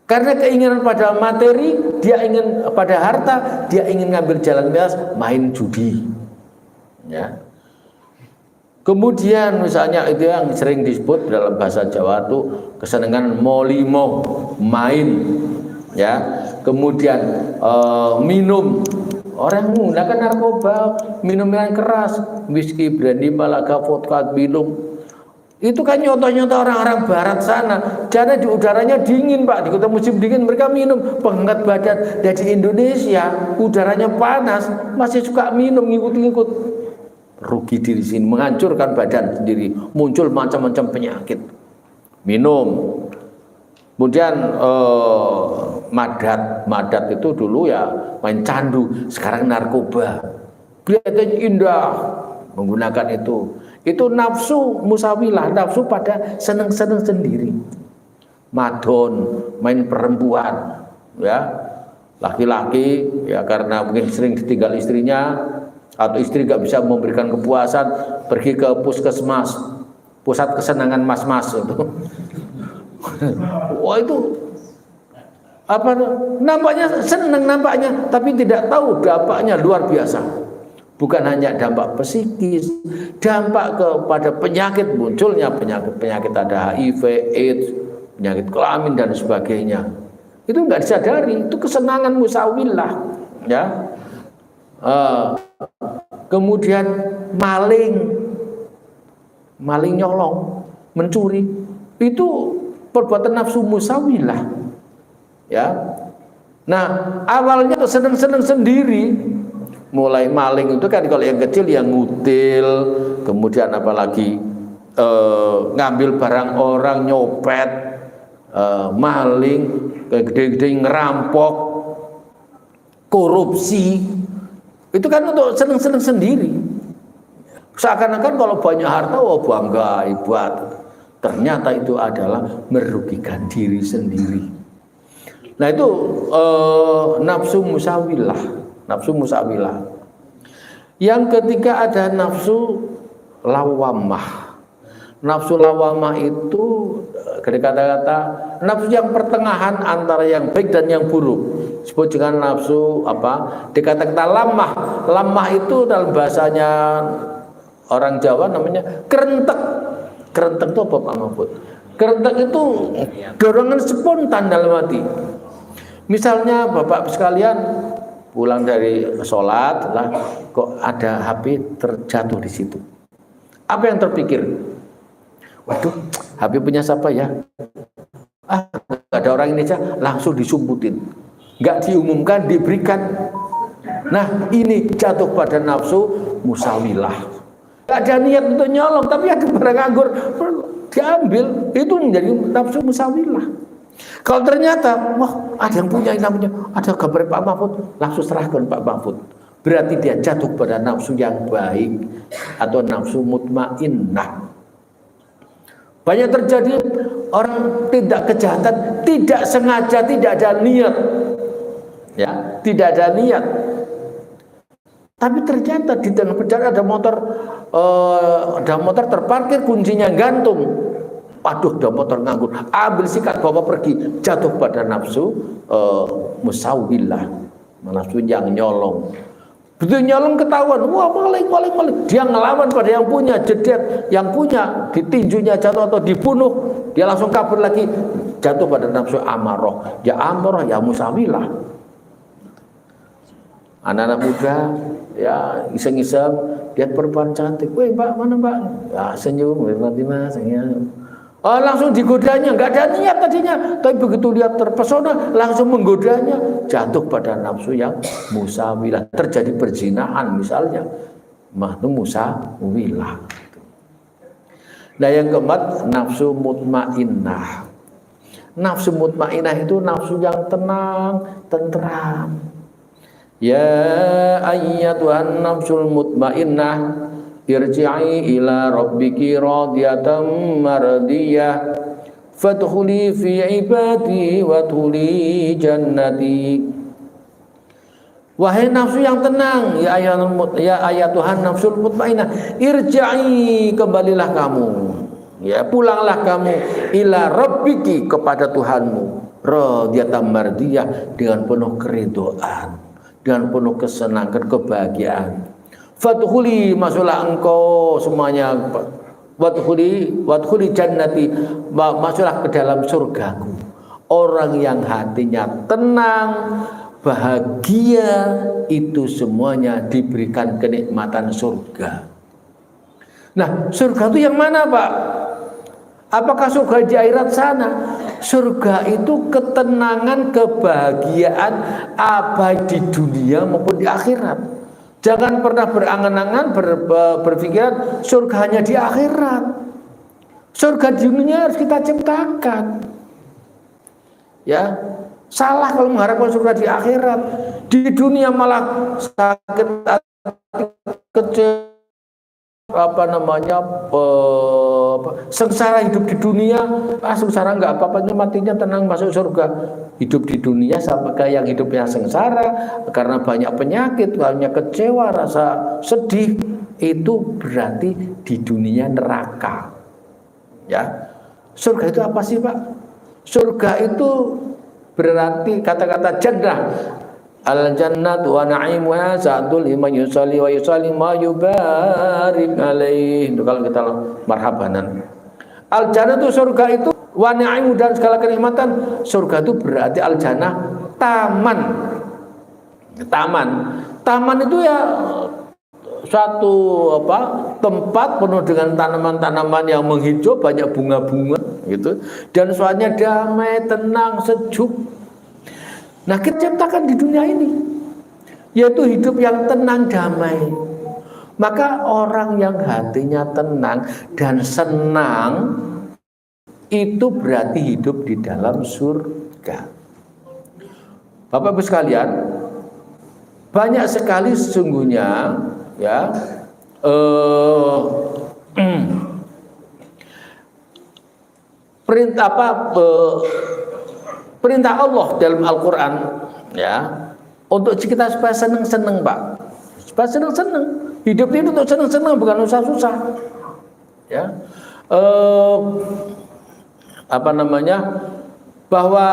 Karena keinginan pada materi, dia ingin pada harta, dia ingin ngambil jalan bebas, main judi. Ya. Kemudian misalnya itu yang sering disebut dalam bahasa Jawa itu kesenangan molimo, main. Ya. Kemudian minum. Orang menggunakan narkoba, minum yang keras, whisky, brandy, malaga, vodka, minum. Itu kan nyontoh-nyontoh orang-orang barat sana. Karena di udaranya dingin, Pak. Di kota musim dingin mereka minum penghangat badan. Dan di Indonesia udaranya panas, masih suka minum, ngikut-ngikut. Rugi diri sini, menghancurkan badan sendiri. Muncul macam-macam penyakit. Minum. Kemudian madat itu dulu ya main candu, sekarang narkoba. Kelihatannya indah menggunakan itu. Itu nafsu musawilah, nafsu pada seneng-seneng sendiri. Madon, main perempuan, ya. Laki-laki ya karena mungkin sering ditinggal istrinya atau istri nggak bisa memberikan kepuasan, pergi ke puskesmas, pusat kesenangan mas-mas itu. Wah, itu nampaknya senang nampaknya, tapi tidak tahu dampaknya luar biasa. Bukan hanya dampak psikis, dampak kepada penyakit, munculnya penyakit ada HIV, AIDS, penyakit kelamin dan sebagainya. Itu nggak disadari, itu kesenangan musawilah, ya. Kemudian maling nyolong, mencuri, itu perbuatan nafsu musawilah, ya. Nah, awalnya seneng-seneng sendiri, mulai maling itu kan kalau yang kecil yang ngutil, kemudian apalagi ngambil barang orang, nyopet, maling, gede-gede ngerampok, korupsi, itu kan untuk seneng-seneng sendiri. Seakan-akan kalau banyak harta, wah bangga, hebat. Ternyata itu adalah merugikan diri sendiri. Nah itu nafsu musawilah, nafsu musawilah. Yang ketiga ada nafsu lawamah. Nafsu lawamah itu kata-kata nafsu yang pertengahan antara yang baik dan yang buruk. Disebut dengan nafsu dikata-kata lamah. Lamah itu dalam bahasanya orang Jawa namanya kerentek. Kerentek itu apa Pak Mahfud? Kerentek itu dorongan spontan dalam hati. Misalnya Bapak sekalian pulang dari sholat, kok ada HP terjatuh di situ. Apa yang terpikir? Waduh, HP punya siapa ya? Nggak ada orang Indonesia, langsung disumputin, nggak diumumkan, diberikan. Nah, ini jatuh pada nafsu musawilah. Nggak ada niat untuk nyolong, tapi ada barang anggur diambil, itu menjadi nafsu musawilah. Kalau ternyata, wah ada yang punya, ada gambar Pak Mahfud, langsung serahkan Pak Mahfud. Berarti dia jatuh pada nafsu yang baik atau nafsu mutmainnah. Banyak terjadi orang tindak kejahatan tidak sengaja, tidak ada niat, ya, tidak ada niat. Tapi ternyata di tengah perjalanan ada motor terparkir, kuncinya gantung. Waduh, ada motor nganggur, ambil sikat bawa pergi, jatuh pada nafsu musawilah, nafsu yang nyolong. Betul nyolong ketahuan, wah maling. Dia ngelawan pada yang punya, jedet yang punya, ditinjunya jatuh atau dibunuh, dia langsung kabur lagi, jatuh pada nafsu amarah, ya musawilah. Anak-anak muda, ya iseng-iseng, lihat perempuan cantik, weh mbak, mana mbak? Ya senyum, mas, senyum. Oh, langsung digodanya, nggak ada niat tadinya, tapi begitu lihat terpesona, langsung menggodanya, jatuh pada nafsu yang musawilah. Terjadi perzinahan misalnya, itu musawilah. Nah yang keempat, nafsu mutmainnah. Nafsu mutmainnah itu nafsu yang tenang, tentram. Ya ayyatuhan nafsul mutmainnah, irji'i ila rabbiki radiyatan mardiyah, fadkhuli fi ibadi wadkhuli jannati. Wahai nafsu yang tenang, ya ayatuhan nafsul mutmainnah, irji'i, kembalilah kamu, ya pulanglah kamu, ila rabbiki, kepada Tuhanmu, radiyatan mardiyah, dengan penuh keridhaan, dengan penuh kesenangan, kebahagiaan. Fadkhuli, masuklah engkau semuanya, wadkhuli jannati, masuklah ke dalam surgaku. Orang yang hatinya tenang, bahagia, itu semuanya diberikan kenikmatan surga. Nah, surga itu yang mana, Pak? Apakah surga di akhirat sana? Surga itu ketenangan, kebahagiaan abadi di dunia maupun di akhirat. Jangan pernah berangan-angan, berpikiran surga hanya di akhirat. Surga di dunia harus kita ciptakan. Ya, salah kalau mengharapkan surga di akhirat. Di dunia malah sakit hati, kecil, sengsara hidup di dunia. Sengsara nggak apa-apa, matinya tenang, masuk surga. Hidup di dunia sama kayak yang hidupnya sengsara karena banyak penyakit, banyak kecewa, rasa sedih, itu berarti di dunia neraka. Ya, surga itu apa sih, Pak? Surga itu berarti kata-kata jannah. Al-jannatu wa na'imuha sa'dul liman yusalli wa yusalli ma yubarik alaih. Itu kalau kita marhabanan. Al-jannah itu surga itu, wa na'imu, dan segala kenikmatan. Surga itu berarti al-jannah taman. Taman itu ya suatu tempat penuh dengan tanaman-tanaman yang menghijau, banyak bunga-bunga gitu, dan suasananya damai, tenang, sejuk. Nah, kita ciptakan di dunia ini, yaitu hidup yang tenang, damai. Maka orang yang hatinya tenang dan senang, itu berarti hidup di dalam surga. Bapak Ibu sekalian, banyak sekali sesungguhnya, ya, perintah Allah dalam Al-Quran, ya, untuk kita supaya senang-senang, Pak, supaya senang-senang. Hidup ini untuk senang-senang, bukan susah-susah. Ya, bahwa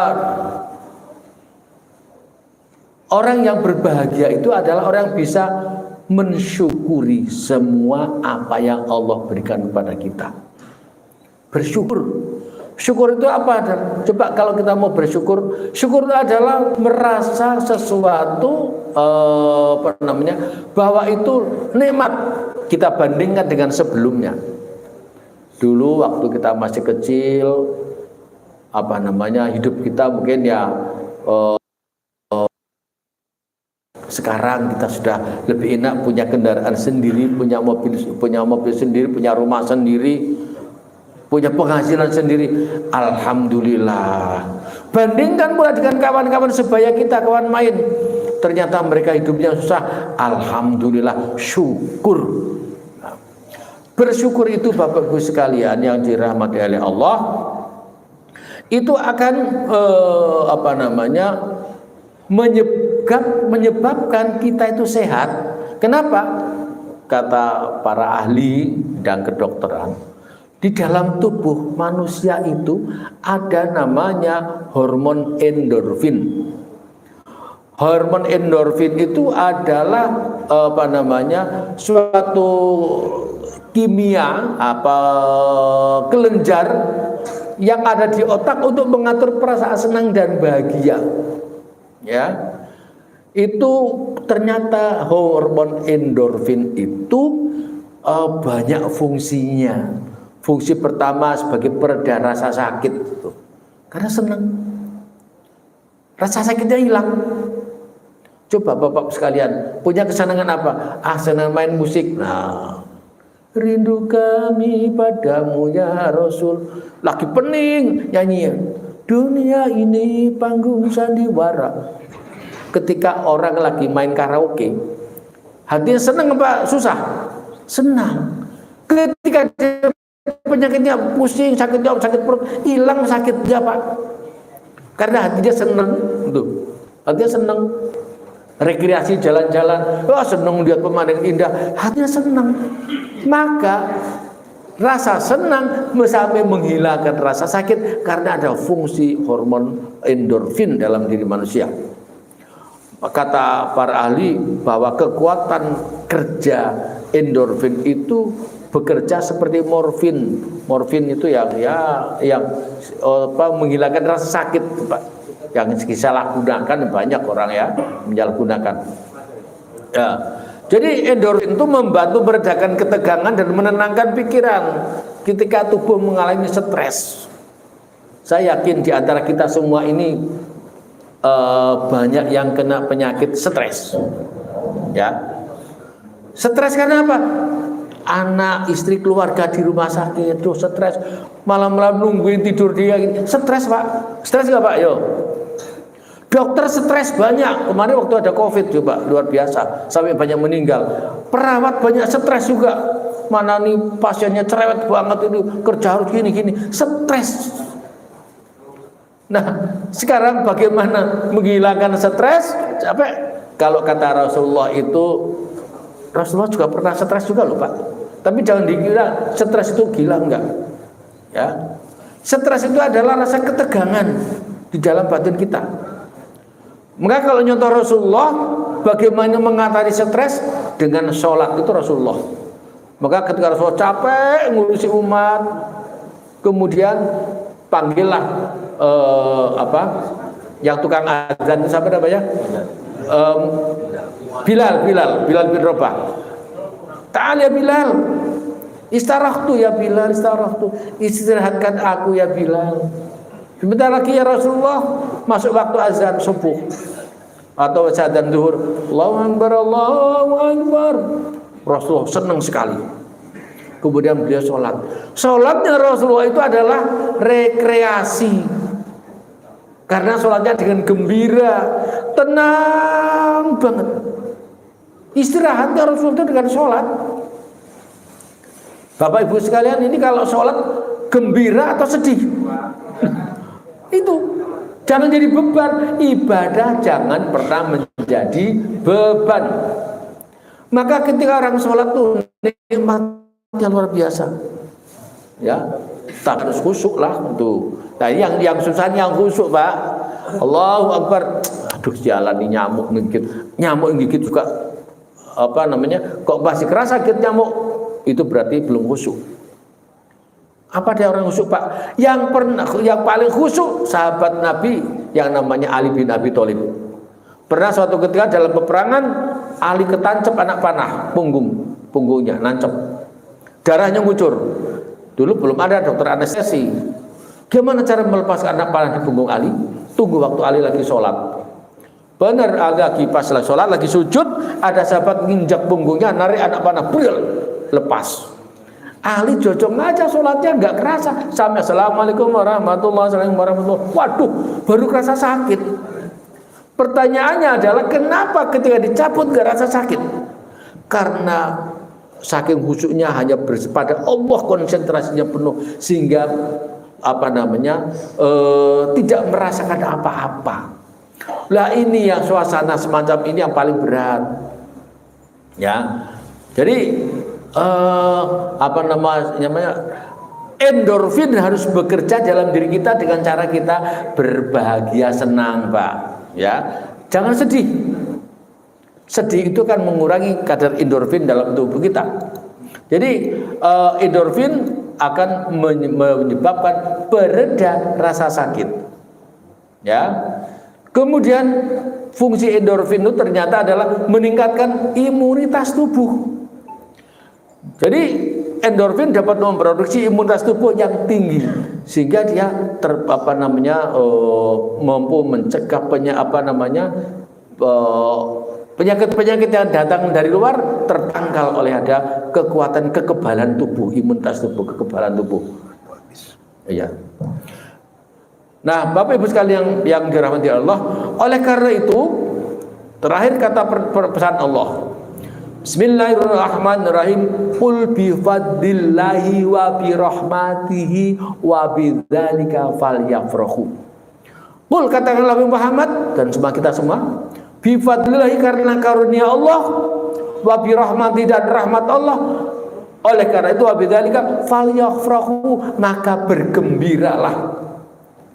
orang yang berbahagia itu adalah orang yang bisa mensyukuri semua apa yang Allah berikan kepada kita. Bersyukur. Syukur itu apa? Coba kalau kita mau bersyukur, syukur itu adalah merasa sesuatu bahwa itu nikmat kita bandingkan dengan sebelumnya. Dulu waktu kita masih kecil, hidup kita mungkin ya sekarang kita sudah lebih enak, punya kendaraan sendiri, punya mobil sendiri, punya rumah sendiri, punya penghasilan sendiri. Alhamdulillah. Bandingkan pula dengan kawan-kawan sebaya kita, kawan main, ternyata mereka hidupnya susah. Alhamdulillah, syukur. Bersyukur itu Bapak Ibu sekalian yang dirahmati oleh Allah, itu akan menyebabkan kita itu sehat. Kenapa? Kata para ahli dan kedokteran, di dalam tubuh manusia itu ada namanya hormon endorfin. Hormon endorfin itu adalah suatu kimia kelenjar yang ada di otak untuk mengatur perasaan senang dan bahagia. Ya, itu ternyata hormon endorfin itu banyak fungsinya. Fungsi pertama sebagai pereda rasa sakit, karena senang, rasa sakitnya hilang. Coba Bapak sekalian punya kesenangan apa? Senang main musik. Nah, rindu kami padamu ya Rasul. Lagi pening nyanyi. Dunia ini panggung sandiwara. Ketika orang lagi main karaoke, hatinya senang apa susah? Senang. Ketika penyakitnya pusing, sakit perut, hilang sakitnya Pak. Karena hatinya senang, tuh. Hatinya senang. Rekreasi jalan-jalan, senang lihat pemandangan indah, hatinya senang. Maka rasa senang sampai menghilangkan rasa sakit karena ada fungsi hormon endorfin dalam diri manusia. Kata para ahli bahwa kekuatan kerja endorfin itu bekerja seperti morfin. Morfin itu yang menghilangkan rasa sakit, Pak. Yang disalahgunakan banyak orang ya menyalahgunakan. Ya. Jadi endorfin itu membantu meredakan ketegangan dan menenangkan pikiran ketika tubuh mengalami stres. Saya yakin di antara kita semua ini banyak yang kena penyakit stres. Ya. Stres karena apa? Anak, istri, keluarga di rumah sakit itu stres. Malam-malam nungguin tidur dia, stres Pak. Stres nggak Pak? Yo. Dokter stres banyak. Kemarin waktu ada COVID coba luar biasa, sampai banyak meninggal. Perawat banyak stres juga. Mana nih pasiennya cerewet banget itu, kerja harus gini-gini, stres. Nah, sekarang bagaimana menghilangkan stres? Capek. Kalau kata Rasulullah itu, Rasulullah juga pernah stres juga loh Pak. Tapi jangan dikira stres itu gila, enggak. Ya. Stres itu adalah rasa ketegangan di dalam batin kita. Maka kalau nyontoh Rasulullah, bagaimana mengatasi stres? Dengan sholat itu Rasulullah. Maka ketika Rasulullah capek ngurusi umat, kemudian panggillah yang tukang azan itu siapa namanya? Bilal bin Rabah. Ta'al ya Bilal, istirahattu ya Bilal, istirahatkan aku ya Bilal. Sebentar lagi ya Rasulullah, masuk waktu azan subuh atau azan zuhur. Allahu Akbar, Allahu Akbar. Rasulullah senang sekali. Kemudian beliau sholat. Sholatnya Rasulullah itu adalah rekreasi. Karena sholatnya dengan gembira, tenang banget. Istirahatnya Rasulullah itu dengan sholat. Bapak Ibu sekalian, ini kalau sholat gembira atau sedih? Itu jangan jadi beban. Ibadah jangan pernah menjadi beban. Maka ketika orang sholat tuh nikmatnya luar biasa. Ya, tak harus khusyuk lah tuh. Nah, yang susah yang khusyuk Pak. Allahu Akbar. Aduh, jalan ini nyamuk gigit juga kok masih kerasa sakit nyamuk, itu berarti belum khusyuk. Apa dia orang khusyuk Pak? Yang paling khusyuk sahabat Nabi yang namanya Ali bin Abi Thalib. Pernah suatu ketika dalam peperangan, Ali ketancap anak panah punggungnya nancep, darahnya ngucur. Dulu belum ada dokter anestesi. Gimana cara melepaskan anak panah di punggung Ali? Tunggu waktu Ali lagi sholat. Benar, lagi pas lagi sholat, lagi sujud, ada sahabat nginjak punggungnya, narik anak panah, bril, lepas. Ali jojong aja sholatnya, nggak kerasa. Sampai assalamualaikum warahmatullahi wabarakatuh. Waduh, baru kerasa sakit. Pertanyaannya adalah kenapa ketika dicabut nggak rasa sakit? Karena saking khusyuknya hanya pada Allah, konsentrasinya penuh sehingga tidak merasakan apa-apa. Lah ini yang suasana semacam ini yang paling berat. Ya. Jadi endorfin harus bekerja dalam diri kita dengan cara kita berbahagia, senang, Pak. Ya. Jangan sedih. Sedih itu kan mengurangi kadar endorfin dalam tubuh kita. Jadi endorfin akan menyebabkan bereda rasa sakit. Ya. Kemudian fungsi endorfin itu ternyata adalah meningkatkan imunitas tubuh. Jadi endorfin dapat memproduksi imunitas tubuh yang tinggi sehingga dia mampu mencegah penyakit-penyakit yang datang dari luar tertangkal oleh ada kekuatan kekebalan tubuh, imunitas tubuh, kekebalan tubuh. Iya. Nah, Bapak Ibu sekalian yang dirahmati Allah, oleh karena itu terakhir kata pesan Allah. Bismillahirrahmanirrahim. Qul bi fadlillahi wa bi rahmatihi wa bidzalika falyafrahu. Qul, katakanlah Muhammad dan semua kita semua, bi fadlillahi, karena karunia Allah, wa bi rahmati, dan rahmat Allah. Oleh karena itu wa bidzalika falyafrahu, maka bergembiralah.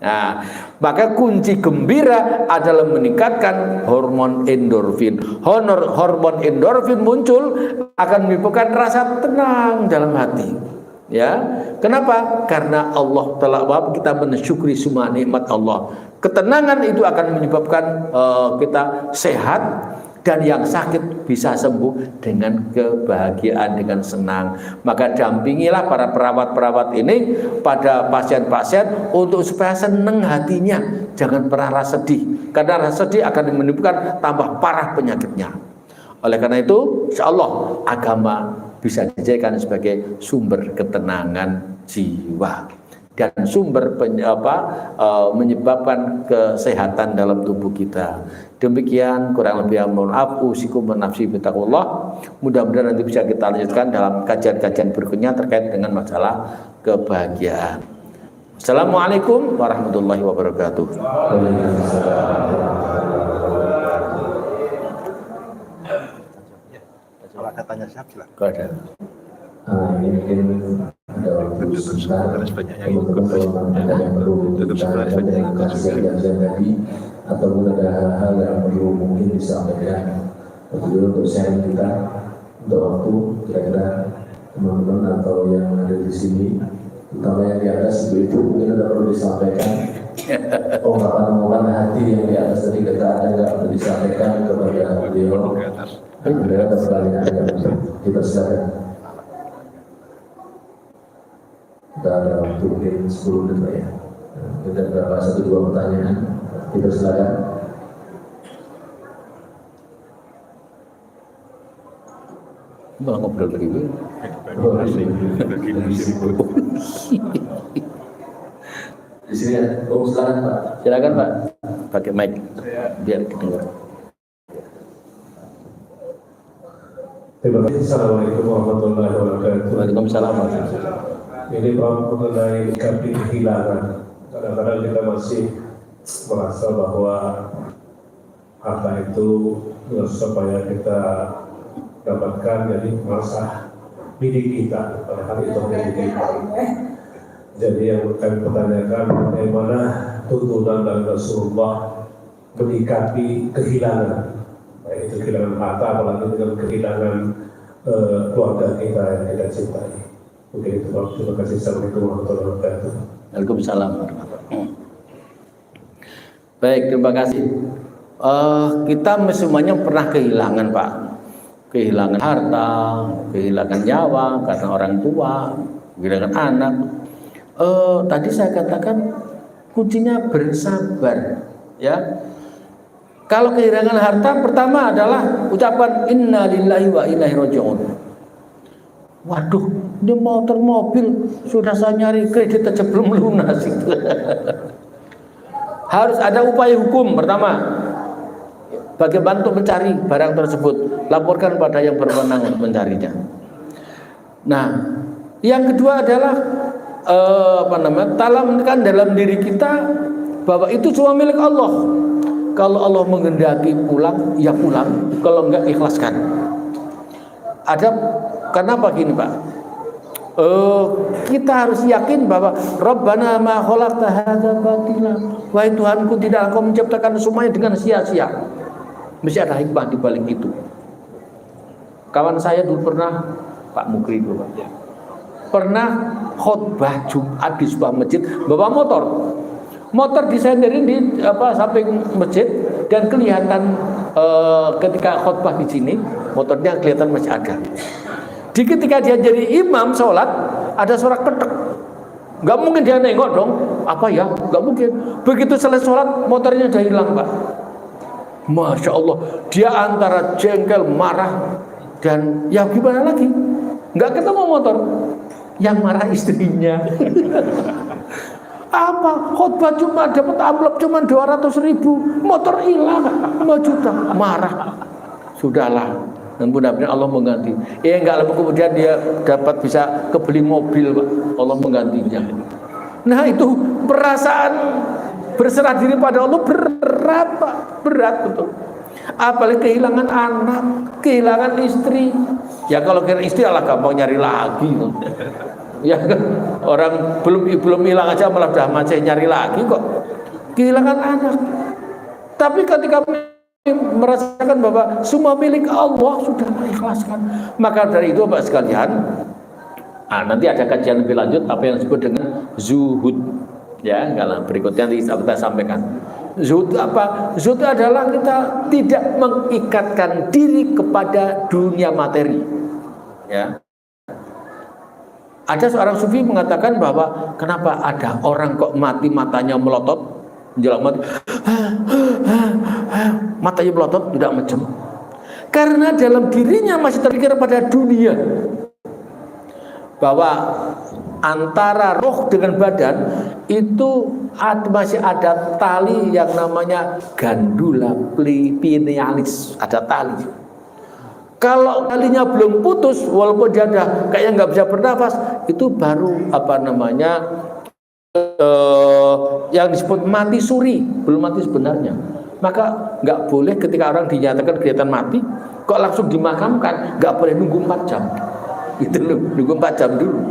Nah, maka kunci gembira adalah meningkatkan hormon endorfin. Hormon endorfin muncul akan menimbulkan rasa tenang dalam hati. Ya, kenapa? Karena Allah telah kita mensyukuri semua nikmat Allah. Ketenangan itu akan menyebabkan kita sehat, dan yang sakit bisa sembuh dengan kebahagiaan, dengan senang. Maka dampingilah para perawat-perawat ini pada pasien-pasien untuk supaya senang hatinya, jangan pernah rasa sedih, karena rasa sedih akan menimbulkan tambah parah penyakitnya. Oleh karena itu, insya Allah agama bisa dijadikan sebagai sumber ketenangan jiwa dan sumber menyebabkan kesehatan dalam tubuh kita. Demikian kurang lebih, mohon maaf, usikum wa nafsi bittaqullah. Mudah-mudahan nanti bisa kita lanjutkan dalam kajian-kajian berikutnya terkait dengan masalah kebahagiaan. Assalamualaikum warahmatullahi wabarakatuh. Kalau ada tanya siap silakan. Ada. Ini mungkin ada waktu sebentar, teman-teman kalau ada yang perlu ditanyakan dari kajian tadi, ataupun ada hal-hal yang perlu mungkin disampaikan untuk sharing kita, untuk waktu, kira-kira teman-teman atau yang ada di sini, terutama yang di atas ibu-ibu, mungkin ada perlu disampaikan. Ungkapan-ungkapan hati yang di atas tadi ada nggak perlu disampaikan kepada beliau. Ada pertanyaan kita silakan. Kita ada waktu mungkin 10 menit ya. Kita berapa 1-2 pertanyaan. Kita silakan. Malah ngobrol lagi. Di sini ya. Oh, silakan Pak. Silakan Pak, pakai mic biar kedengar. Terima kasih. Assalamualaikum warahmatullahi wabarakatuh. Waalaikumsalam. Ini mengenai menyikapi kehilangan. Kadang-kadang kita masih merasa bahwa harta itu supaya kita dapatkan, jadi merasa milik kita, padahal itu milik kita. Jadi yang kami pertanyakan, bagaimana tuntunan dari Rasulullah menyikapi kehilangan, baik itu kehilangan harta, apalagi dengan kehilangan keluarga kita yang kita cintai. Mungkin itu, terima kasih. Assalamualaikum warahmatullahi wabarakatuh. Waalaikumsalam. Baik, terima kasih. Kita semuanya pernah kehilangan, Pak. Kehilangan harta, kehilangan nyawa karena orang tua, kehilangan anak. Tadi saya katakan kuncinya bersabar, ya. Kalau kehilangan harta, pertama adalah ucapan inna lillahi wa inna ilaihi raji'un. Waduh, ini motor mobil sudah saya nyari kredit aja belum lunas. Harus ada upaya hukum pertama. Bagaimana untuk mencari barang tersebut? Laporkan pada yang berwenang untuk mencarinya. Nah, yang kedua adalah tanamkan dalam diri kita bahwa itu semua milik Allah. Kalau Allah menghendaki pulang, ya pulang. Kalau enggak, ikhlaskan. Kenapa gini, Pak? Kita harus yakin bahwa Rabbana ma khalaqta hadza batila. Wahai Tuhanku, tidak Engkau menciptakan semuanya dengan sia-sia. Mesti ada hikmah di balik itu. Kawan saya dulu pernah, Pak Mukri itu, Pak, pernah khotbah Jumat di sebuah masjid bawa motor disenderin di samping masjid, dan kelihatan ketika khotbah di sini motornya kelihatan masih ada. Ketika dia jadi imam sholat, ada suara ketek, nggak mungkin dia nengok dong, apa ya, nggak mungkin. Begitu selesai sholat motornya udah hilang, Pak. Masya Allah, dia antara jengkel, marah, dan ya gimana lagi, nggak ketemu motor. Yang marah istrinya. Apa khotbah cuma dapat amplop cuma 200.000, motor hilang 5 juta, marah. Sudahlah, dan mudah-mudahan Allah mengganti. Enggak lama kemudian dia dapat bisa kebeli mobil, Pak. Allah menggantinya. Nah, itu perasaan berserah diri pada Allah berat, Pak. Berat betul. Apalagi kehilangan anak, kehilangan istri. Ya kalau kehilangan istri Allah gampang nyari lagi. Ya kan, orang belum hilang aja malah udah masih nyari lagi kok. Kehilangan anak. Tapi ketika merasakan bahwa semua milik Allah, sudah ikhlaskan. Maka dari itu Bapak sekalian, nanti ada kajian lebih lanjut apa yang disebut dengan zuhud. Ya, kalau berikutnya kita sampaikan. Zuhud apa? Zuhud adalah kita tidak mengikatkan diri kepada dunia materi. Ya. Ada seorang sufi mengatakan bahwa kenapa ada orang kok mati matanya melotot, menjelang mati, matanya melotot tidak macam. Karena dalam dirinya masih terpikir pada dunia. Bahwa antara roh dengan badan itu masih ada tali yang namanya gandula pinealis, ada tali. Kalau talinya belum putus, walaupun dia ada kayak nggak bisa bernafas, itu baru yang disebut mati suri, belum mati sebenarnya. Maka nggak boleh ketika orang dinyatakan kelihatan mati, kok langsung dimakamkan, nggak boleh nunggu 4 jam. Itu nunggu 4 jam dulu.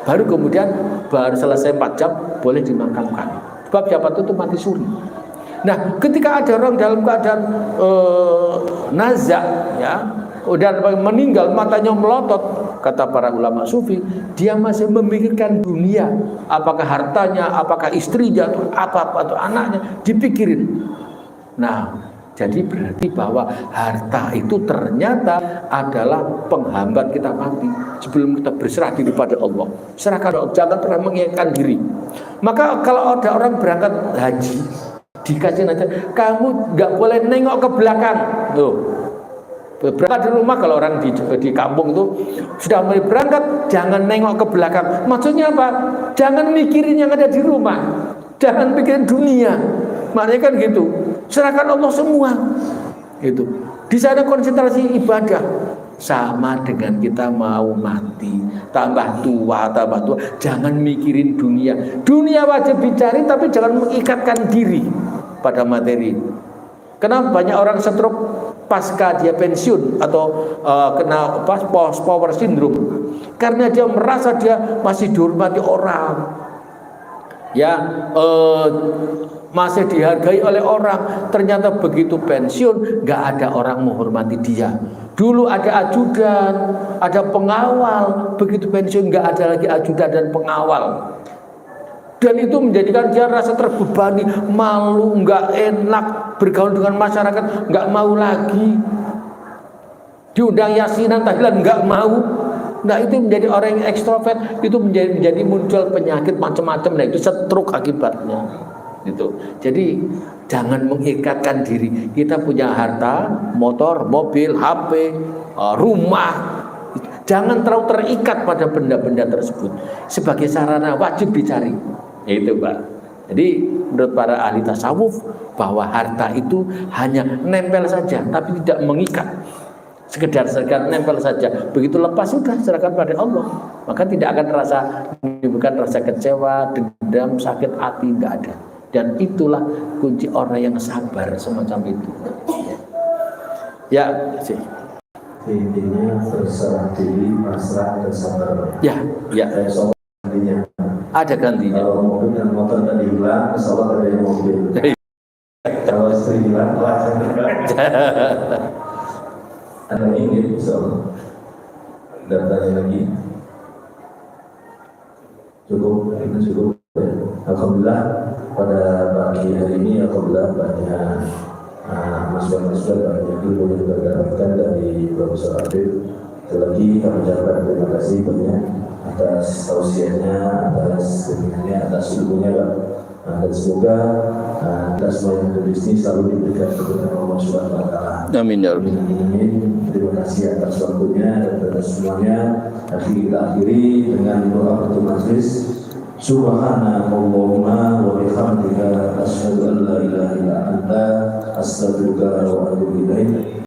Baru kemudian baru selesai 4 jam boleh dimakamkan. Sebab siapa itu mati suri. Nah, ketika ada orang dalam keadaan nazak, ya, dan meninggal matanya melotot, kata para ulama sufi, dia masih memikirkan dunia, apakah hartanya, apakah istrinya, atau anaknya, dipikirin. Nah, jadi berarti bahwa harta itu ternyata adalah penghambat kita mati sebelum kita berserah diri pada Allah. Serahkan Allah, jangan pernah mengingatkan diri. Maka kalau ada orang berangkat haji, dikasih aja, kamu nggak boleh nengok ke belakang. Tuh, berangkat di rumah, kalau orang di kampung itu sudah mulai berangkat, jangan nengok ke belakang. Maksudnya apa? Jangan mikirin yang ada di rumah, jangan mikirin dunia. Maknanya kan gitu. Serahkan Allah semua. Gitu. Di sana konsentrasi ibadah. Sama dengan kita mau mati, tambah tua, jangan mikirin dunia. Dunia wajib dicari, tapi jangan mengikatkan diri pada materi. Kenapa banyak orang stroke pasca dia pensiun atau kena post power syndrome? Karena dia merasa dia masih dihormati orang, ya, masih dihargai oleh orang. Ternyata begitu pensiun nggak ada orang menghormati dia. Dulu ada ajudan, ada pengawal, begitu pensiun nggak ada lagi ajudan dan pengawal. Dan itu menjadikan dia rasa terbebani, malu, nggak enak bergaul dengan masyarakat, nggak mau lagi. Diundang yasinan tahlilan nggak mau, Nah itu menjadi orang yang ekstrovert, itu menjadi muncul penyakit macam-macam. Nah itu stroke akibatnya. Gitu. Jadi jangan mengikatkan diri. Kita punya harta, motor, mobil, HP, rumah. Jangan terlalu terikat pada benda-benda tersebut. Sebagai sarana wajib dicari. Itu Pak. Jadi menurut para ahli tasawuf bahwa harta itu hanya nempel saja, tapi tidak mengikat. Sekedar nempel saja. Begitu lepas sudah serahkan pada Allah. Maka tidak akan menimbulkan rasa kecewa, dendam, sakit hati, tidak ada. Dan itulah kunci orang yang sabar semacam itu. Ya, sih. Intinya berserah diri, pasrah, dan sabar. Ya. Soal gantinya. Ada gantinya. Kalau mobil dan motor tadi hilang, pesawat ada yang mobil. Kalau istri hilang, ada ingin soal datanya lagi. Cukup, itu cukup. Alhamdulillah pada pagi hari ini alhamdulillah banyak masukan-masukan, banyak ilmu yang kita dapatkan dari Profesor Habib. Sekali lagi kami ucapkan terima kasih banyak atas tausiahnya, atas bimbingannya, atas ilmunya, dan semoga kita semua yang berbisnis selalu diberikan keberkahan Allah Subhanahu wa Ta'ala. Amin ya Rabbi. Amin. Terima kasih atas waktunya dan atas semuanya. Kita akhiri dengan doa penutup majlis. Subhanallahumma wa bihamdihi